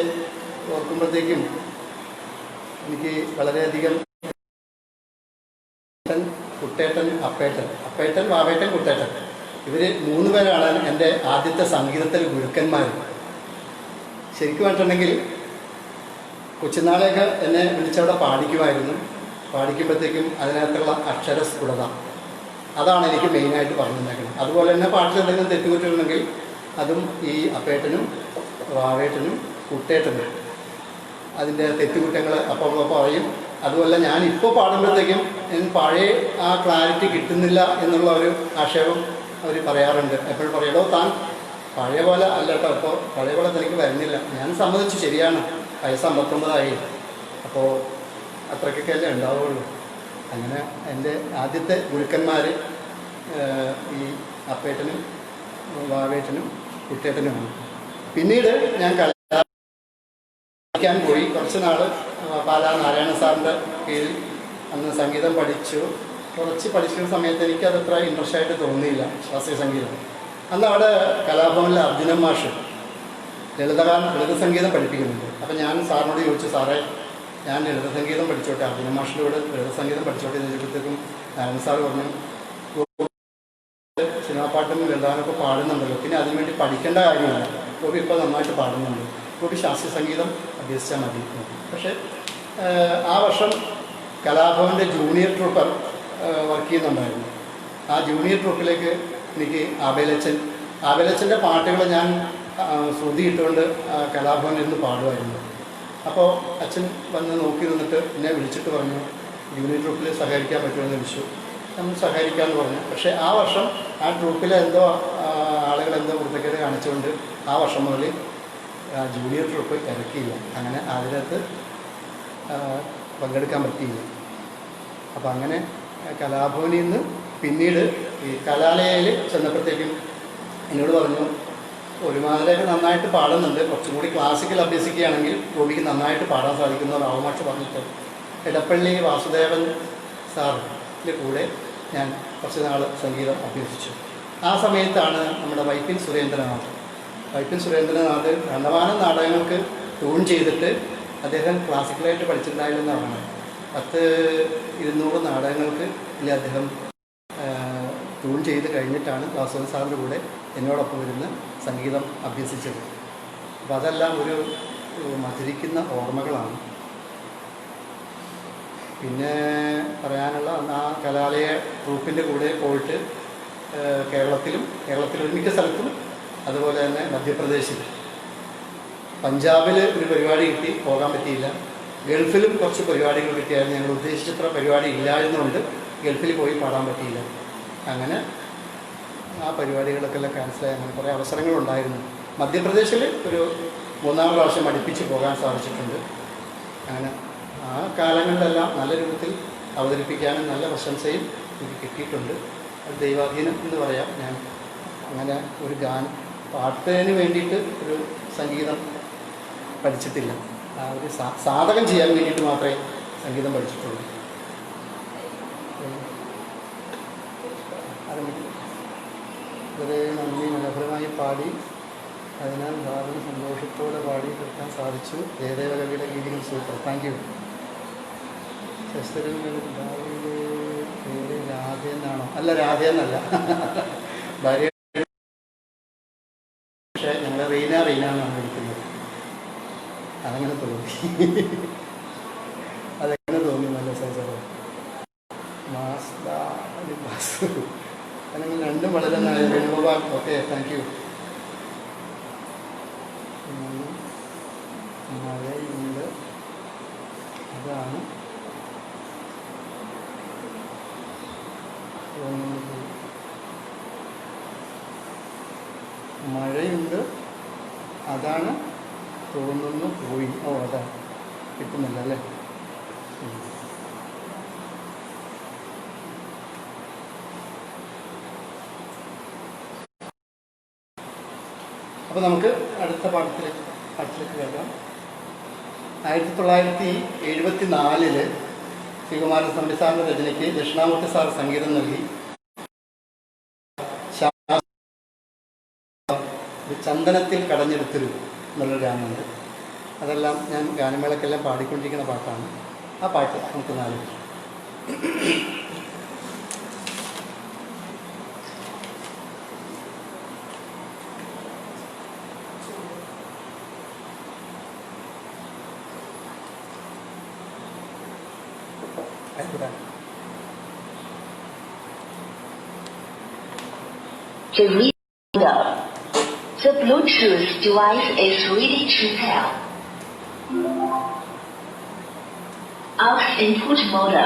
S1: ഓർക്കുമ്പോഴത്തേക്കും എനിക്ക് വളരെയധികം കുട്ടേട്ടൻ, അപ്പേട്ടൻ, വാവേട്ടൻ, കുട്ടേട്ടൻ, ഇവർ 3 പേരാണ് എൻ്റെ ആദ്യത്തെ സംഗീതത്തിലെ ഗുരുക്കന്മാർ. ശരിക്കും പറഞ്ഞിട്ടുണ്ടെങ്കിൽ കൊച്ചുനാളെയൊക്കെ എന്നെ വിളിച്ചവിടെ പാടിക്കുമായിരുന്നു. പാടിക്കുമ്പോഴത്തേക്കും അതിനകത്തുള്ള അക്ഷരസ്ഫുടത, അതാണ് എനിക്ക് മെയിനായിട്ട് പറഞ്ഞിട്ടുണ്ടാക്കുന്നത്. അതുപോലെ തന്നെ പാട്ടിൽ എന്തെങ്കിലും തെറ്റുകുറ്റുണ്ടെങ്കിൽ അതും ഈ അപ്പേട്ടനും വാവേട്ടനും കുട്ടേട്ടനും അതിൻ്റെ തെറ്റുകുറ്റങ്ങൾ അപ്പോൾ പറയും. അതുപോലെ ഞാനിപ്പോൾ പാടുമ്പോഴത്തേക്കും പഴയ ആ ക്ലാരിറ്റി കിട്ടുന്നില്ല എന്നുള്ള ഒരു ആക്ഷേപം അവർ പറയാറുണ്ട്. എപ്പോഴും പറയടോ താൻ പഴയ പോലെ അല്ല കേട്ടോ, ഇപ്പോൾ പഴയ പോലെ തനിക്ക് വരുന്നില്ല. ഞാൻ സമ്മതിച്ചു, ശരിയാണ്, വയസ്സ് 59 അപ്പോൾ അത്രയ്ക്കൊക്കെ അല്ലേ ഉണ്ടാവുള്ളൂ. അങ്ങനെ എൻ്റെ ആദ്യത്തെ ഗുരുക്കന്മാർ ഈ അപ്പേട്ടനും വാവേട്ടനും കുട്ടേട്ടനുമാണ്. പിന്നീട് ഞാൻ കളിക്കാൻ പോയി. കുറച്ച് നാൾ പാലാ നാരായണ സാറിൻ്റെ കീഴിൽ അന്ന് സംഗീതം പഠിച്ചു. കുറച്ച് പഠിക്കുന്ന സമയത്ത് എനിക്കതത്ര ഇൻട്രസ്റ്റ് ആയിട്ട് തോന്നിയില്ല ശാസ്ത്രീയ സംഗീതം. അന്ന് അവിടെ കലാഭവനിലെ അർജുനൻ മാഷ് ലളിത സംഗീതം പഠിപ്പിക്കുന്നുണ്ട്. അപ്പം ഞാൻ സാറിനോട് ചോദിച്ചു, സാറേ ഞാൻ ലളിത സംഗീതം പഠിച്ചോട്ടെ, അർജുനൻ മാഷിൻ്റെ കൂടെ ലളിത സംഗീതം പഠിച്ചോട്ടെ എന്ന് ചോദിച്ചപ്പോഴത്തേക്കും നാരായണ സാർ പറഞ്ഞു, സിനിമാ പാട്ടും ലളിതാനൊക്കെ പാടുന്നുണ്ടല്ലോ, പിന്നെ അതിനുവേണ്ടി പഠിക്കേണ്ട കാര്യമില്ല, ഗോപി ഇപ്പോൾ നന്നായിട്ട് പാടുന്നുണ്ട്, ഗോപി ശാസ്ത്രീയ സംഗീതം അഭ്യസിച്ചാൽ മതി. പക്ഷേ ആ വർഷം കലാഭവൻ്റെ ജൂനിയർ ട്രൂപ്പർ വർക്ക് ചെയ്യുന്നുണ്ടായിരുന്നു. ആ ജൂനിയർ ട്രൂപ്പിലേക്ക് എനിക്ക് ആബേലച്ചൻ്റെ പാട്ടുകൾ ഞാൻ ശ്രുതി ഇട്ടുകൊണ്ട് കലാഭവനിൽ നിന്ന് പാടുമായിരുന്നു. അപ്പോൾ അച്ഛൻ വന്ന് നോക്കി നിന്നിട്ട് എന്നെ വിളിച്ചിട്ട് പറഞ്ഞു, ജൂനിയർ ട്രൂപ്പിൽ സഹകരിക്കാൻ പറ്റുമെന്ന് വിളിച്ചു. നമ്മൾ സഹകരിക്കാമെന്ന് പറഞ്ഞു. പക്ഷേ ആ വർഷം ആ ട്രൂപ്പിലെ എന്തോ ആളുകളെന്തോ വൃത്തിക്കേട് കാണിച്ചുകൊണ്ട് ആ വർഷം മുതൽ ജൂനിയർ ട്രൂപ്പ് ഇറക്കിയില്ല. അങ്ങനെ അതിനകത്ത് പങ്കെടുക്കാൻ പറ്റിയില്ല. അപ്പോൾ അങ്ങനെ കലാഭവനിൽ നിന്ന് പിന്നീട് ഈ കലാലയയിൽ ചെന്നപ്പോഴത്തേക്കും എന്നോട് പറഞ്ഞു, ഒരുമാതിരിയൊക്കെ നന്നായിട്ട് പാടുന്നുണ്ട്, കുറച്ചും കൂടി ക്ലാസിക്കൽ അഭ്യസിക്കുകയാണെങ്കിൽ ഗോപിക്ക് നന്നായിട്ട് പാടാൻ സാധിക്കുന്ന രാമമാഷ് പറഞ്ഞിട്ട് എടപ്പള്ളി വാസുദേവൻ സാറിൻ്റെ കൂടെ ഞാൻ കുറച്ച് നാൾ സംഗീതം അഭ്യസിച്ചു. ആ സമയത്താണ് നമ്മുടെ വൈപ്പിൻ സുരേന്ദ്രനാഥ് കണ്ടമാനം നാടകങ്ങൾക്ക് ട്യൂൺ ചെയ്തിട്ട് അദ്ദേഹം ക്ലാസിക്കലായിട്ട് പഠിച്ചിട്ടുണ്ടായില്ലെന്ന് പറഞ്ഞത്. 200 നാടകങ്ങൾക്ക് ഇല്ല അദ്ദേഹം ട്യൂൺ ചെയ്ത് കഴിഞ്ഞിട്ടാണ് വാസുദേവൻ സാറിൻ്റെ കൂടെ എന്നോടൊപ്പം ഇരുന്ന് സംഗീതം അഭ്യസിച്ചത്. അപ്പോൾ അതെല്ലാം ഒരു മധുരിക്കുന്ന ഓർമ്മകളാണ്. പിന്നെ പറയാനുള്ള ആ കലാലയ ട്രൂപ്പിൻ്റെ കൂടെ പോയിട്ട് കേരളത്തിൽ ഒട്ടുമിക്ക സ്ഥലത്തും, അതുപോലെ തന്നെ മധ്യപ്രദേശിൽ, പഞ്ചാബിൽ ഒരു പരിപാടി കിട്ടി, പോകാൻ പറ്റിയില്ല. ഗൾഫിലും കുറച്ച് പരിപാടികൾ കിട്ടിയായിരുന്നു. ഞങ്ങൾ ഉദ്ദേശിച്ചത്ര പരിപാടി ഇല്ലായിരുന്നുകൊണ്ട് ഗൾഫിൽ പോയി പാടാൻ പറ്റിയില്ല. അങ്ങനെ ആ പരിപാടികളൊക്കെ ക്യാൻസലായി. അങ്ങനെ കുറേ അവസരങ്ങളുണ്ടായിരുന്നു. മധ്യപ്രദേശിൽ ഒരു 3-4 പ്രാവശ്യം അടുപ്പിച്ച് പോകാൻ സാധിച്ചിട്ടുണ്ട്. അങ്ങനെ ആ കാലങ്ങളിലെല്ലാം നല്ല രൂപത്തിൽ അവതരിപ്പിക്കാനും നല്ല പ്രശംസയും എനിക്ക് കിട്ടിയിട്ടുണ്ട്. അത് ദൈവാധീനം എന്ന് പറയാം. ഞാൻ അങ്ങനെ ഒരു പാട്ടിന് വേണ്ടിയിട്ട് ഒരു സംഗീതം പഠിച്ചിട്ടില്ല. ആ ഒരു സാധകം ചെയ്യാൻ വേണ്ടിയിട്ട് മാത്രമേ സംഗീതം പഠിച്ചിട്ടുള്ളൂ. വളരെ നന്ദി, മനോഹരമായി പാടി. അതിനാൽ ഭാവന സന്തോഷത്തോടെ പാടി തീർക്കാൻ സാധിച്ചു. ജയദേവകവിയുടെ ഗീതികൾ സൂപ്പർ, താങ്ക് യു. ശസ്ത്രങ്ങളിൽ ഭാവിയിലെ പേര് രാധയെന്നാണോ? അല്ല, രാധയെന്നല്ല, ഭാര്യ. പക്ഷേ ഞങ്ങൾ റീന എന്നാണ് വിളിക്കുന്നത്. അതങ്ങനെ തോന്നി, അതെങ്ങനെ തോന്നി? നല്ല സൈസറോ മാസ് അല്ലെങ്കിൽ രണ്ടും വളരെ വേണുഗോപാൽ. Okay, thank U. മഴയുണ്ട്, അതാണ് മഴയുണ്ട്, അതാണ് തോന്നുന്നു പോയി. ഓ, അതാ കിട്ടുന്നില്ല അല്ലേ? അപ്പോൾ നമുക്ക് അടുത്ത പാട്ടിലേക്ക് കേൾക്കാം. 1974 ശ്രീകുമാരൻ തമ്പി സാറിൻ്റെ രചനയ്ക്ക് ദക്ഷിണാമൂർത്തി സാർ സംഗീതം നൽകി. ചന്ദനത്തിൽ കടഞ്ഞെടുത്തൊരു എന്നുള്ളൊരു ഗാനമുണ്ട്. അതെല്ലാം ഞാൻ ഗാനമേളക്കെല്ലാം പാടിക്കൊണ്ടിരിക്കുന്ന പാട്ടാണ്. ആ പാട്ട് നമുക്ക് നാല്
S2: The Bluetooth device is ready to pair. Aux input mode.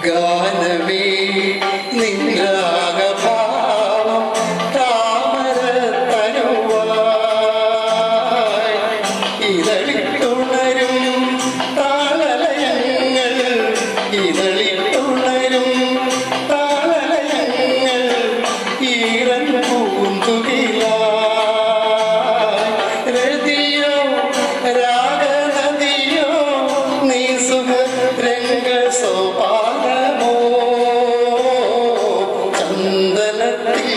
S1: ഗാനമേ നിൻരാഗഭാവം താമരത്തനുവായി ഇതളിത്തുണരും താളലയങ്ങൾ, ഇതളിത്തുണരും താളലയങ്ങൾ ഈറൻ പൂന്തുകിലായി രതിയോ രാഗനദിയോ നീ സുഖ രംഗ സോപാനമോ ചന്ദനത്തിൽ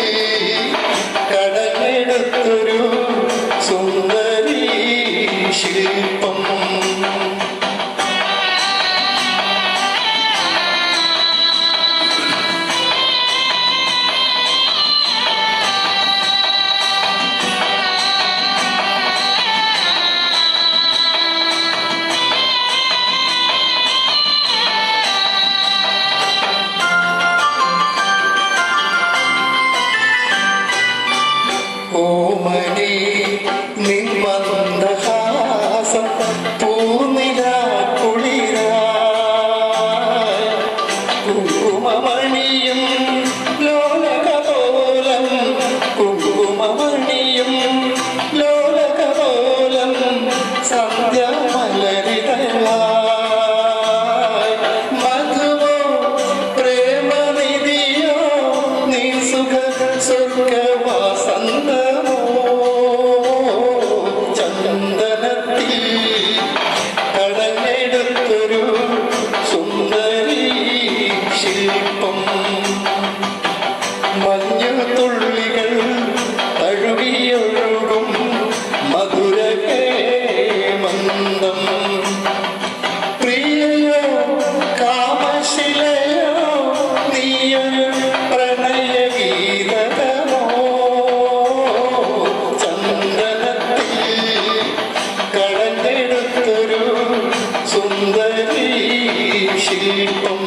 S1: കടമെടുത്തൊരു സുന്ദരീ ശില്പം. ഓമനേ നിൻ മന്ദഹാസം പൂനിലാ കുളിരായി കുങ്കുമമണിയും ലോലകപോലം, കുങ്കുമമണിയും ലോലകപോലം സന്ധ്യാമലരിതളായി മധുവോ പ്രേമനിധിയോ നീ സുഖ സ്വർഗവാസന്തമോ ചന്ദനത്തിൽ കടഞ്ഞെടുത്തൊരു സുന്ദരീ ശില്പം. മഞ്ഞുതുള്ളികൾ തഴുകിയൊഴുകും മധുരകേ മന്ദം പ്രിയയോ കാമശിലയോ നീയൊരു പ്രണയഗീതമോ ചന്ദനത്തിൽ കടഞ്ഞെടുത്തൊരു സുന്ദരീ ശില്പം.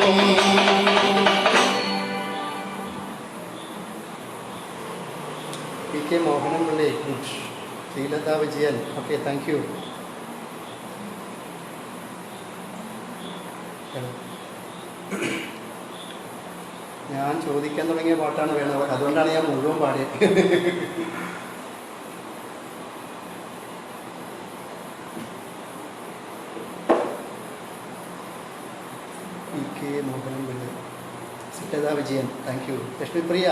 S1: പി കെ മോഹനൻ പിള്ളേ, Sreelatha Vijayan. Okay, thank you. ഞാൻ ചോദിക്കാൻ തുടങ്ങിയ പാട്ടാണ് വേണത്, അതുകൊണ്ടാണ് ഞാൻ മുഴുവൻ പാടിയത്. കെ മോഹനൻ പിള്ളി, സിറ്റത വിജയൻ, താങ്ക് യു. ലക്ഷ്മിപ്രിയ,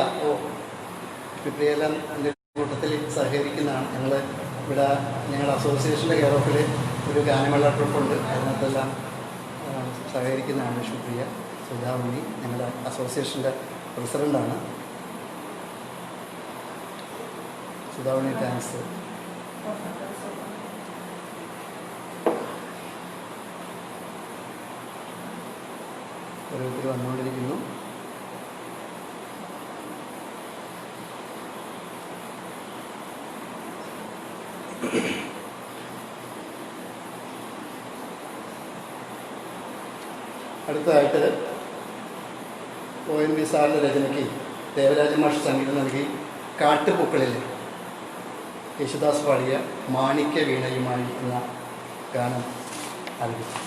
S1: ലക്ഷ്മിപ്രിയ എല്ലാം എൻ്റെ കൂട്ടത്തിൽ സഹകരിക്കുന്നതാണ്. ഇവിടെ ഞങ്ങളുടെ അസോസിയേഷൻ്റെ കെയർ ഓഫിൽ ഒരു ഗാനമേള ട്രിപ്പുണ്ട്, അതിനകത്തെല്ലാം സഹകരിക്കുന്നതാണ് ലക്ഷ്മിപ്രിയ. സുധാമണി ഞങ്ങളുടെ അസോസിയേഷൻ്റെ പ്രസിഡൻ്റാണ്. സുധാമണി, താങ്ക്സ്. ഓരോരുത്തർ വന്നുകൊണ്ടിരിക്കുന്നു. അടുത്തതായിട്ട് ONV സാറിൻ്റെ രചനയ്ക്ക് ദേവരാജ മാഷ് സംഗീതം നൽകി കാട്ടുപൂക്കളിൽ യേശുദാസ് പാടിയ മാണിക്യ വീണയുമായി എന്ന ഗാനം ആലപിച്ചു.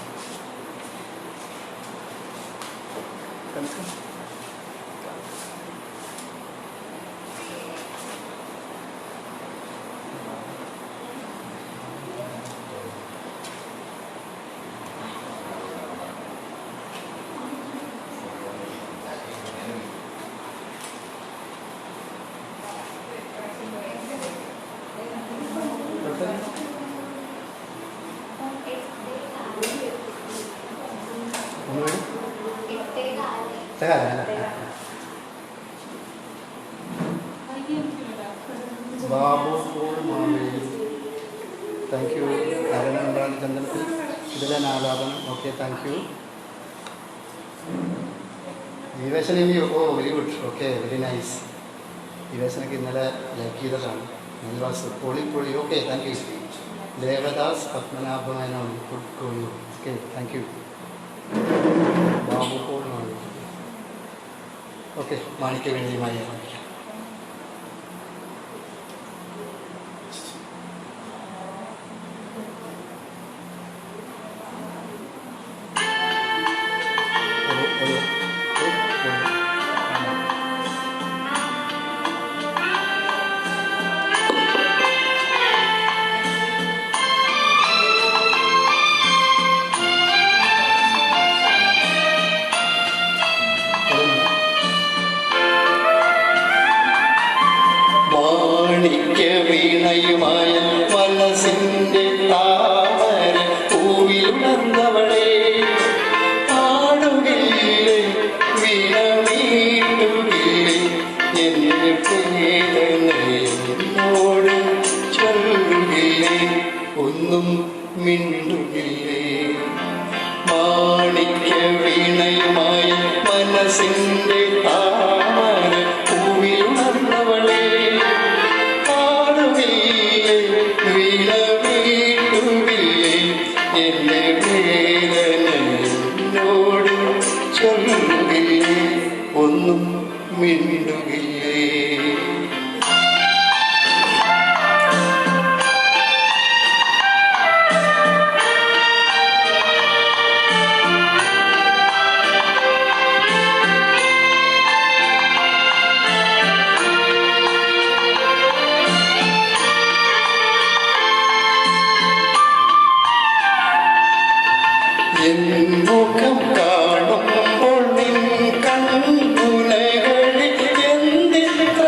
S1: Babu Paul Maveli, thank you. നാരായണ ചന്ദനത്തിൽ ഇതിലെ ആലാപനം, ഓക്കെ, താങ്ക് യു. ജീവേശൻ ഇനി, very good, okay, very nice. ജീവേശനൊക്കെ ഇന്നലെ ലൈക്ക് ചെയ്തതാണ്. നിവാസ് പൊളി, okay, thank you. Devadas Padmanabhamenon, good കോളി, okay, thank you. Babu Paul Maveli, okay, മാണിക്യ വീണയുമായി ആരംഭിക്കാം. വീണയുമായ മനസ്സിൻ്റെ താമര പൂവിലുണർന്നവളെ, പാടുകില്ലേ വീണ വീട്ടുകില്ലേ എന്നെ പേരെന്നോട് ചൊല്ലുകില്ലേ ഒന്നും മിണ്ടുകില്ലേ. മാണിക്യ വീണയുമായ മനസ്സിൻ്റെ താമര പൂവിലുണർന്നവളെ, വീണ വീട്ടുകില്ലേ എന്റെ വേദനയോട് ചൊല്ലുകില്ലേ ഒന്നും മിണ്ടുകില്ലേ. മുഖം കാണുമ്പോൾ നിൻ കൺമുനകളിൽ എന്തിത്ര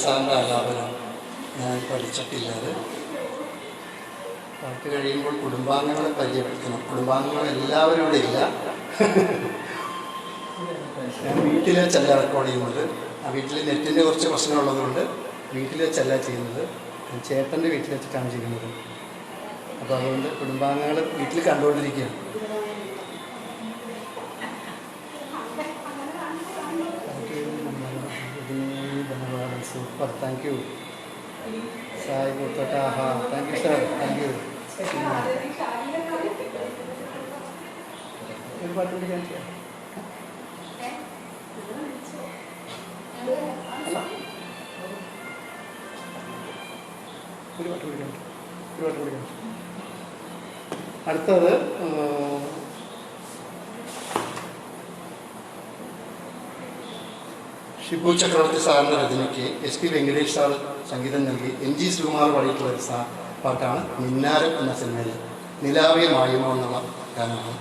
S1: സാറിൻ്റെ ആലാപനം ഞാൻ പഠിച്ചിട്ടില്ലത്. പാട്ട് കഴിയുമ്പോൾ കുടുംബാംഗങ്ങളെ പരിചയപ്പെടുത്തണം. കുടുംബാംഗങ്ങൾ എല്ലാവരും ഇവിടെ ഇല്ല. ഞാൻ വീട്ടിൽ വെച്ചല്ല റെക്കോർഡ് ചെയ്യുന്നത്. ആ വീട്ടിൽ നെറ്റിൻ്റെ കുറച്ച് പ്രശ്നമുള്ളതുകൊണ്ട് വീട്ടിൽ വെച്ചല്ല ചെയ്യുന്നത്, ചേട്ടൻ്റെ വീട്ടിൽ വെച്ചിട്ടാണ് ചെയ്യുന്നത്. അപ്പോൾ അതുകൊണ്ട് കുടുംബാംഗങ്ങൾ വീട്ടിൽ കണ്ടുകൊണ്ടിരിക്കുകയാണ്. Super, thank you Sai Puthotta. Thank you sir, thank you. ഒരു പാട്ട് പഠിക്കാൻ അല്ല, ഒരു പാട്ട് പഠിക്കാൻ. അടുത്തത് ഷിബു ചക്രവർത്തി സാറിൻ്റെ രചനയ്ക്ക് എസ് പി വെങ്കടേഷ് സാർ സംഗീതം നൽകി MG ശ്രീകുമാർ പാടിയിട്ടുള്ള പാട്ടാണ് മിന്നാരം എന്ന സിനിമയിൽ നിലാവേ മായുമോ എന്നുള്ള ഗാനമാണ്.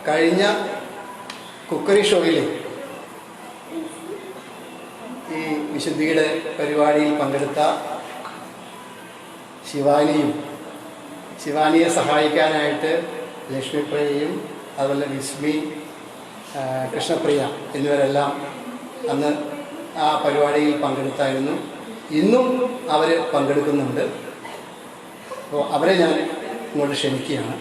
S1: കഴിഞ്ഞ കുക്കറി ഷോയിൽ ഈ വിശുദ്ധിയുടെ പരിപാടിയിൽ പങ്കെടുത്ത ശിവാനിയെ സഹായിക്കാനായിട്ട് ലക്ഷ്മിപ്രിയയും അതുപോലെ വിസ്മി, കൃഷ്ണപ്രിയ എന്നിവരെല്ലാം അന്ന് ആ പരിപാടിയിൽ പങ്കെടുത്തായിരുന്നു. ഇന്നും അവർ പങ്കെടുക്കുന്നുണ്ട്. അപ്പോൾ അവരെ ഞാൻ ഇങ്ങോട്ട് ക്ഷണിക്കുകയാണ്.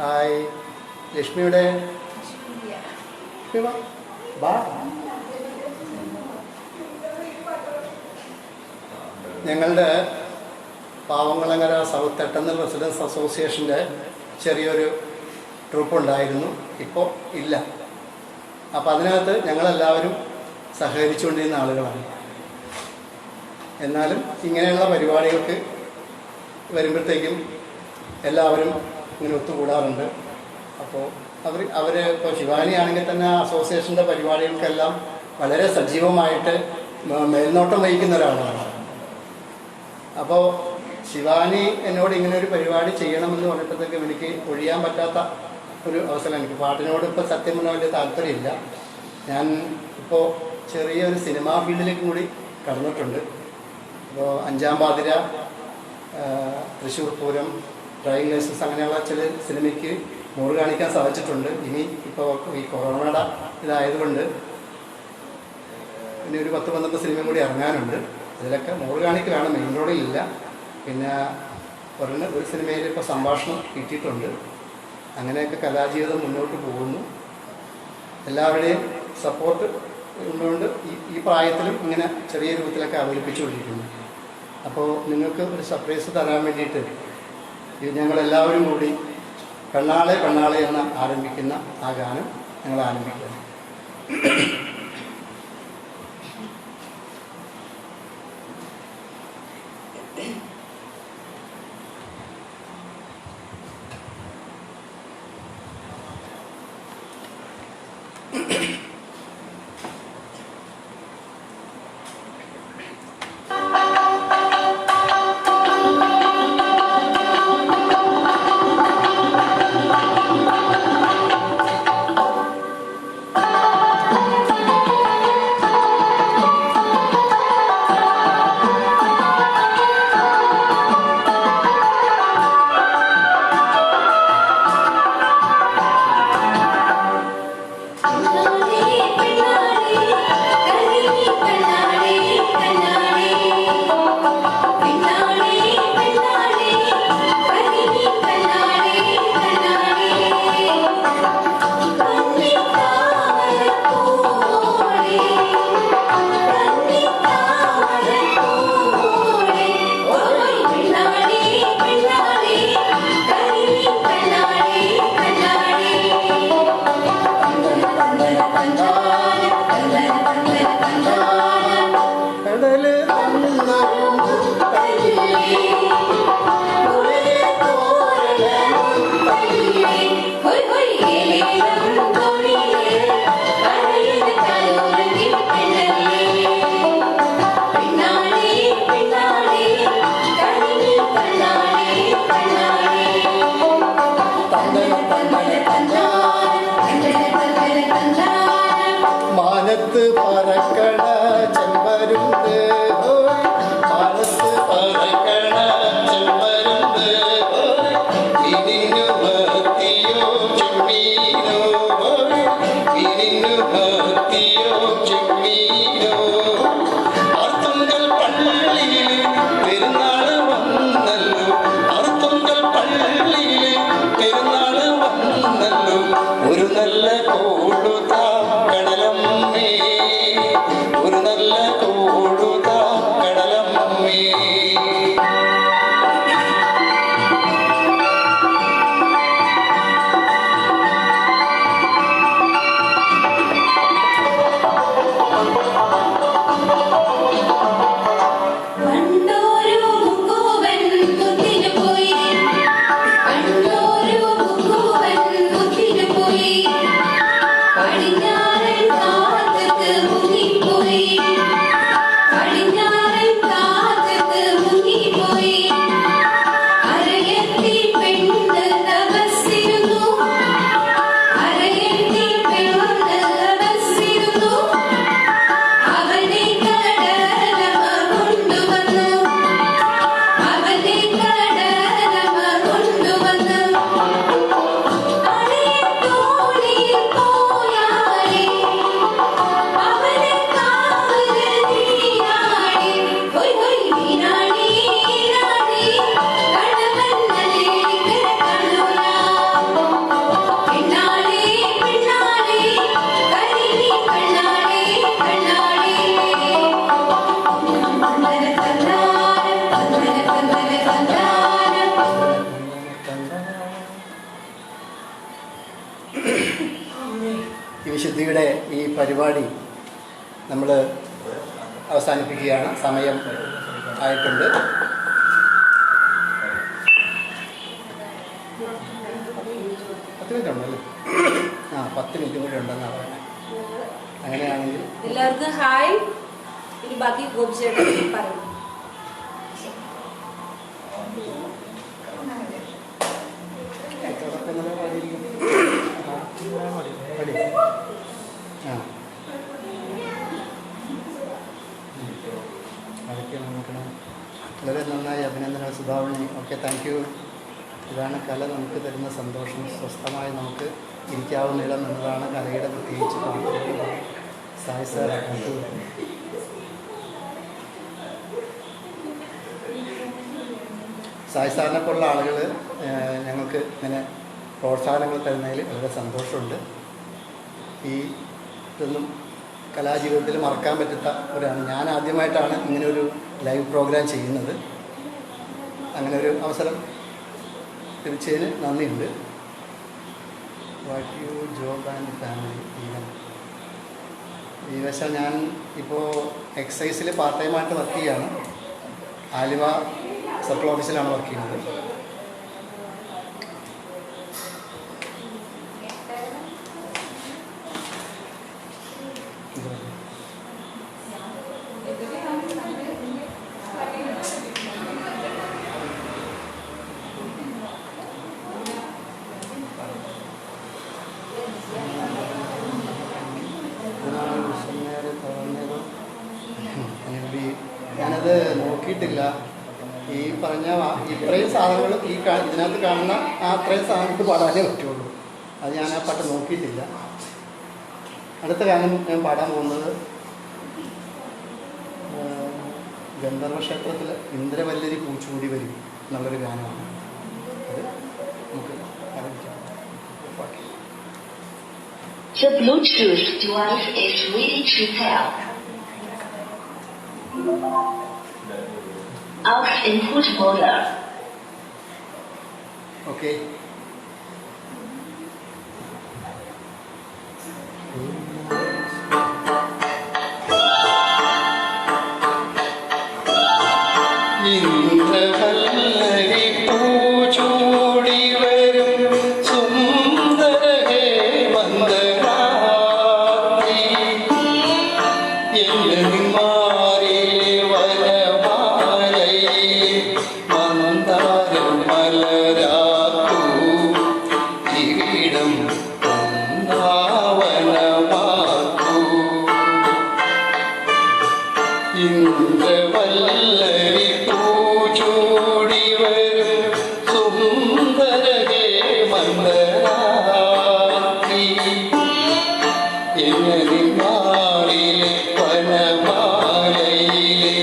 S1: ഹായ്, ലക്ഷ്മിയുടെ ബാ. ഞങ്ങളുടെ പാവങ്ങളങ്ങര സൗത്ത് എട്ടന്നൽ റെസിഡൻസ് അസോസിയേഷൻ്റെ ചെറിയൊരു ട്രൂപ്പ് ഉണ്ടായിരുന്നു, ഇപ്പോൾ ഇല്ല. അപ്പോൾ അതിനകത്ത് ഞങ്ങളെല്ലാവരും സഹകരിച്ചുകൊണ്ടിരുന്ന ആളുകളാണ്. എന്നാലും ഇങ്ങനെയുള്ള പരിപാടികൾക്ക് വരുമ്പോഴത്തേക്കും എല്ലാവരും ഇങ്ങനെ ഒത്തുകൂടാറുണ്ട്. അപ്പോൾ അവർ ഇപ്പോൾ ശിവാനി ആണെങ്കിൽ തന്നെ അസോസിയേഷൻ്റെ പരിപാടികൾക്കെല്ലാം വളരെ സജീവമായിട്ട് മേൽനോട്ടം വഹിക്കുന്ന ഒരാളാണ്. അപ്പോൾ ശിവാനി എന്നോട് ഇങ്ങനെ ഒരു പരിപാടി ചെയ്യണമെന്ന് പറഞ്ഞപ്പോഴത്തേക്കും എനിക്ക് ഒഴിയാൻ പറ്റാത്ത ഒരു അവസരം. എനിക്ക് പാട്ടിനോട് ഇപ്പോൾ സത്യം പറഞ്ഞാൽ വലിയ താല്പര്യമില്ല. ഞാൻ ഇപ്പോൾ ചെറിയൊരു സിനിമാ ഫീൽഡിലേക്ക് കൂടി കടന്നിട്ടുണ്ട്. ഇപ്പോൾ അഞ്ചാം പാതിര, തൃശ്ശൂർ പൂരം, ഡ്രൈവിംഗ് ലൈസൻസ് അങ്ങനെയുള്ള ചില സിനിമയ്ക്ക് മോറ് കാണിക്കാൻ സാധിച്ചിട്ടുണ്ട്. ഇനി ഇപ്പോൾ ഈ കൊറോണയുടെ ഇതായതുകൊണ്ട് ഇനി ഒരു 10-12 സിനിമയും കൂടി ഇറങ്ങാനുണ്ട്. അതിലൊക്കെ മോറ് കാണിക്ക് വേണം, മെയിൻ റോഡിലില്ല. പിന്നെ ഒരു സിനിമയിൽ ഇപ്പോൾ സംഭാഷണം കിട്ടിയിട്ടുണ്ട്. അങ്ങനെയൊക്കെ കലാജീവിതം മുന്നോട്ട് പോകുന്നു. എല്ലാവരുടെയും സപ്പോർട്ട് ഉള്ളതുകൊണ്ട് ഈ പ്രായത്തിലും ഇങ്ങനെ ചെറിയ രൂപത്തിലൊക്കെ അവതരിപ്പിച്ചുകൊണ്ടിരിക്കുന്നു. അപ്പോൾ നിങ്ങൾക്ക് ഒരു സർപ്രൈസ് തരാൻ വേണ്ടിയിട്ട് ഞങ്ങളെല്ലാവരും കൂടി പെണ്ണാളെ പെണ്ണാളെ എന്ന് ആരംഭിക്കുന്ന ആ ഗാനം ഞങ്ങൾ ആരംഭിക്കുകയാണ്. മാനത്ത് പറക്കണ ചെമ്പരുന്ത്, മാനത്ത് പറക്കണ ചെമ്പരുന്ത്, ഇതിനു ഭക്തിയോ ചെമ്മീനോ, ഇതിനു ഭക്തിയോ ചെമ്മീനോ. അർത്തുങ്കൽ പള്ളിയിൽ പെരുന്നാള് വന്നല്ലോ, അർത്തുങ്കൽ പള്ളിയിൽ പെരുന്നാള് വന്നല്ലോ. ഒരു നല്ല കൂടുത കടലമ്മേ, ഒരു നല്ല കൂടുത കടലമ്മേ.
S3: പടിഞ്ഞാറൻ കാലത്ത് മുങ്ങിപ്പോയി, പടിഞ്ഞാറൻ
S1: വിശുദ്ധിയുടെ ഈ പരിപാടി നമ്മൾ അവസാനിപ്പിക്കുകയാണ്. സമയം ആയിട്ടുണ്ട്. 10 മിനിറ്റ് ഉണ്ടല്ലേ? 10 മിനിറ്റ് കൂടി ഉണ്ടെന്നാണ് പറയുന്നത്. അങ്ങനെയാണെങ്കിൽ
S3: എല്ലാവർക്കും ഹായ്. ഇനി ബാക്കി ഗോപിച്ചേട്ടൻ പറയും.
S1: അതൊക്കെ നമുക്ക് വളരെ നന്നായി അഭിനന്ദനം സുധാവണി. Okay, thank U. ഇതാണ് കല നമുക്ക് തരുന്ന സന്തോഷം. സ്വസ്ഥമായി നമുക്ക് ഇരിക്കാവുന്ന ഇടം എന്നതാണ് കലയുടെ പ്രത്യേകിച്ച് കാണുന്നത്. സായി സാർ സായി സാറിനെ പോലുള്ള ആളുകൾ ഞങ്ങൾക്ക് ഇങ്ങനെ പ്രോത്സാഹനങ്ങൾ തരുന്നതിൽ വളരെ സന്തോഷമുണ്ട്. ഈ ഇതൊന്നും കലാജീവിതത്തിൽ മറക്കാൻ പറ്റാത്ത ഒരാണ്. ഞാൻ ആദ്യമായിട്ടാണ് ഇങ്ങനെ ഒരു ലൈവ് പ്രോഗ്രാം ചെയ്യുന്നത്. അങ്ങനെ ഒരു അവസരം ലഭിച്ചതിന് നന്ദിയുണ്ട്. What you job and family even ഈ വശം ഞാൻ ഇപ്പോൾ എക്സൈസിൽ പാർട്ട് ടൈമായിട്ട് വർക്ക് ചെയ്യുകയാണ്. ആലുവ സർക്കിൾ ഓഫീസിലാണ് വർക്ക് ചെയ്യുന്നത്. ഞാനത് നോക്കിയിട്ടില്ല. ഈ പറഞ്ഞ ഇത്രയും സാധനങ്ങൾ ഇതിനകത്ത് കാണുന്ന അത്രയും സാധനങ്ങൾ പാടാനേ പറ്റുള്ളൂ. അത് ഞാൻ ആ പാട്ട് നോക്കിയിട്ടില്ല. അടുത്ത ഗാനം ഞാൻ പാടാൻ പോകുന്നത് ഗന്ധർവ ക്ഷേത്രത്തിൽ ഇന്ദ്രവല്ലരി പൂച്ചൂടി വരും എന്നുള്ളൊരു ഗാനമാണ്. അത് നമുക്ക് ആരംഭിക്കാം.
S2: The Bluetooth device is ready to pair. Aux input model.
S1: Okay. ഇന്ദ്രവല്ലരി പൂച്ചൂടി വരും സുന്ദര ഹേമന്തരാത്രി മാറിലെ വനമാലയിലെ മന്ദാരം മലരാക്കൂ ഇവിടം വൃന്ദാവനമാക്കൂ. ഇന്ദ്രവല്ലരി പൂച്ചൂടി വരും സുന്ദര ഹേമന്തരാത്രി മാറിലെ വനമാലയിലെ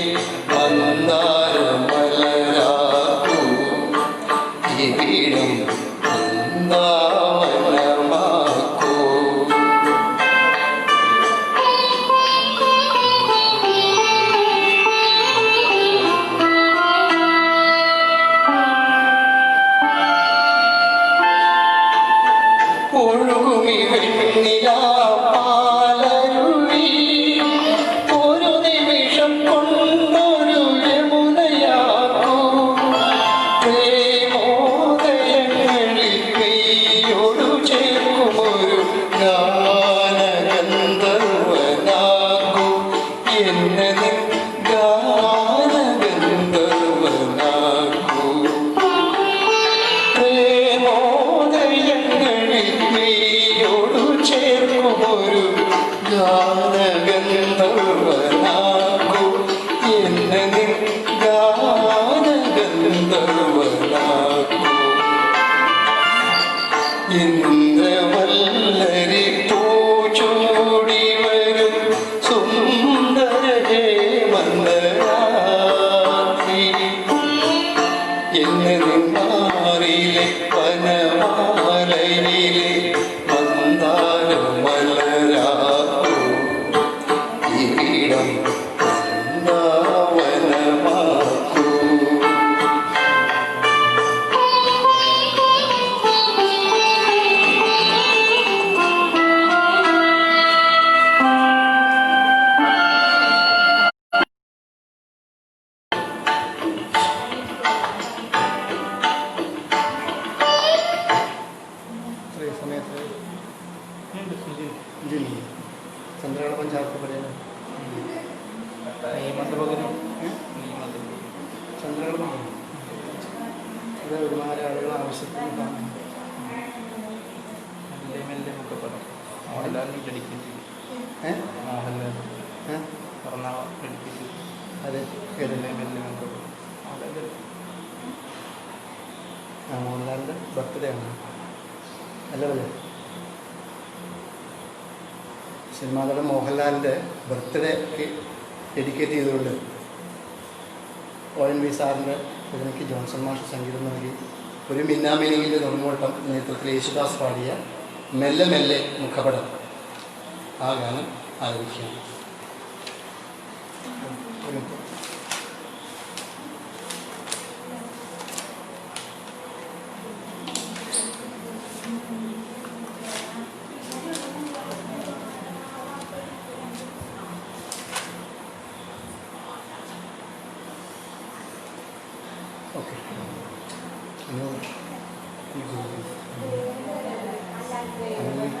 S1: മന്ദാരം മലരാക്കൂ ഇവിടം വൃന്ദാവനമാക്കൂ. ഒഴുകുമി വെണ്ണിലാ പാലരുവി ഒരു നിമിഷം കൊണ്ടൊരു യമുനയാക്കൂ. പ്രേമോദയങ്ങളിൽ നീയോടു ചേർക്കുമൊരു ഗാനഗന്ധർവനാക്കൂ. എന്നെ നിൻ ഗാനഗന്ധർവനാക്കൂ. പ്രേമോദയങ്ങളിൽ നീയോടു ചേർക്കുമൊരു ഗാനഗന്ധർവനാക്കൂ. എന്നെ നിൻ ഗാനഗന്ധർവനാക്കൂ. ഇന്ദ്രവല്ലരി പൂച്ചൂടി വരും സുന്ദര ഹേമന്തരാത്രി എന്നെ നിന്മാറിലെ വനമാലയിലെ മന്ദാരം മലരാക്കൂ ഇവിടം വൃന്ദാവനമാക്കൂ. ചന്ദ്രകളപ്പം ചാർക്കപ്പെടുന്നത് ചന്ദ്രകളപ്പം ഇത് ഒരുപാട് ആളുകൾ ആവശ്യത്തിന് കാണും. അതെ മോഹൻലാലിൻ്റെ ബർത്ത്ഡേ ആണ് അല്ലേ? സിനിമാ നടൻ മോഹൻലാലിൻ്റെ ബർത്ത്ഡേക്ക് ഡെഡിക്കേറ്റ് ചെയ്തുകൊണ്ട് ONV സാറിൻ്റെ ഇതിനേക്ക് ജോൺസൺ മാഷ് സംഗീതം നൽകി ഒരു മിന്നാമിനിങ്ങിൻ്റെ നുറുങ്ങോട്ടം നേതൃത്വത്തിൽ യേശുദാസ് പാടിയ മെല്ലെ മെല്ലെ മുഖപടം ആ ഗാനം ആരംഭിക്കുകയാണ്. ഓക്കെ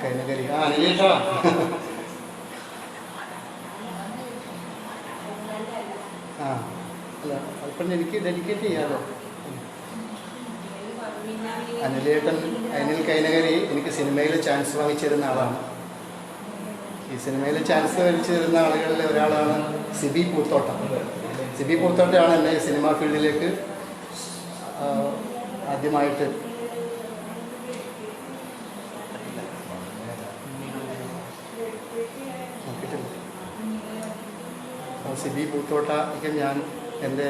S1: കൈനകരി അനിലേട്ടാ അല്ല അതിപ്പം എനിക്ക് ഡെഡിക്കേറ്റ് ചെയ്യാമല്ലോ. അനിലേട്ടൻ അനിൽ കൈനകരി എനിക്ക് സിനിമയിൽ ചാൻസ് വാങ്ങിച്ചിരുന്ന ആളാണ്. ഈ സിനിമയിൽ ചാൻസ് വാങ്ങിച്ചിരുന്ന ആളുകളിൽ ഒരാളാണ് സിബി പൂത്തോട്ടം. സിബി പൂത്തോട്ടയാണ് എന്നെ സിനിമാ ഫീൽഡിലേക്ക് ആദ്യമായിട്ട് സിബി പൂത്തോട്ടയ്ക്ക് ഞാൻ എൻ്റെ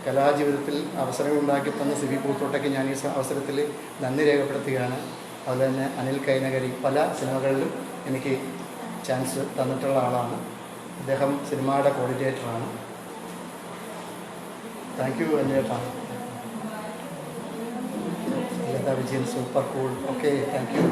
S1: കലാജീവിതത്തിൽ അവസരങ്ങൾ ഉണ്ടാക്കി തന്ന സിബി പൂത്തോട്ടയ്ക്ക് ഞാൻ ഈ അവസരത്തിൽ നന്ദി രേഖപ്പെടുത്തുകയാണ്. അതുപോലെ തന്നെ അനിൽ കൈനകരി പല സിനിമകളിലും എനിക്ക് ചാൻസ് തന്നിട്ടുള്ള ആളാണ്. അദ്ദേഹം സിനിമയുടെ കോർഡിനേറ്ററാണ്. താങ്ക് യു അനിലേട്ടാണ്. Latha Vijayan super cool. Okay thank you.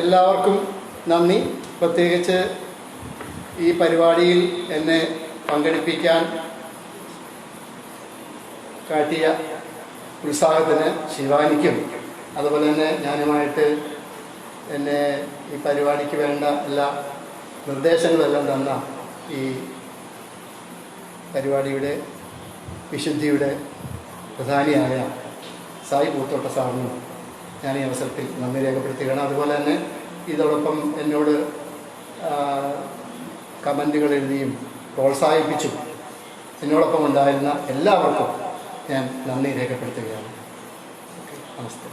S1: എല്ലാവർക്കും നന്ദി. പ്രത്യേകിച്ച് ഈ പരിപാടിയിൽ എന്നെ പങ്കെടുപ്പിക്കാൻ കാട്ടിയ ഉത്സാഹത്തിന് ശിവാനിക്കും, അതുപോലെ തന്നെ ഞാനുമായിട്ട് എന്നെ ഈ പരിപാടിക്ക് വേണ്ട എല്ലാ നിർദ്ദേശങ്ങളെല്ലാം തന്ന ഈ പരിപാടിയുടെ വിശുദ്ധിയുടെ പ്രധാനിയായ സായി പൂത്തോട്ട സാറിനും ഞാൻ ഈ അവസരത്തിൽ നന്ദി രേഖപ്പെടുത്തുകയാണ്. അതുപോലെ തന്നെ ഇതോടൊപ്പം എന്നോട് കമൻറ്റുകൾ എഴുതിയും പ്രോത്സാഹിപ്പിച്ചും എന്നോടൊപ്പം ഉണ്ടായിരുന്ന എല്ലാവർക്കും ഞാൻ നന്ദി രേഖപ്പെടുത്തുകയാണ്. ഓക്കെ, നമസ്തേ.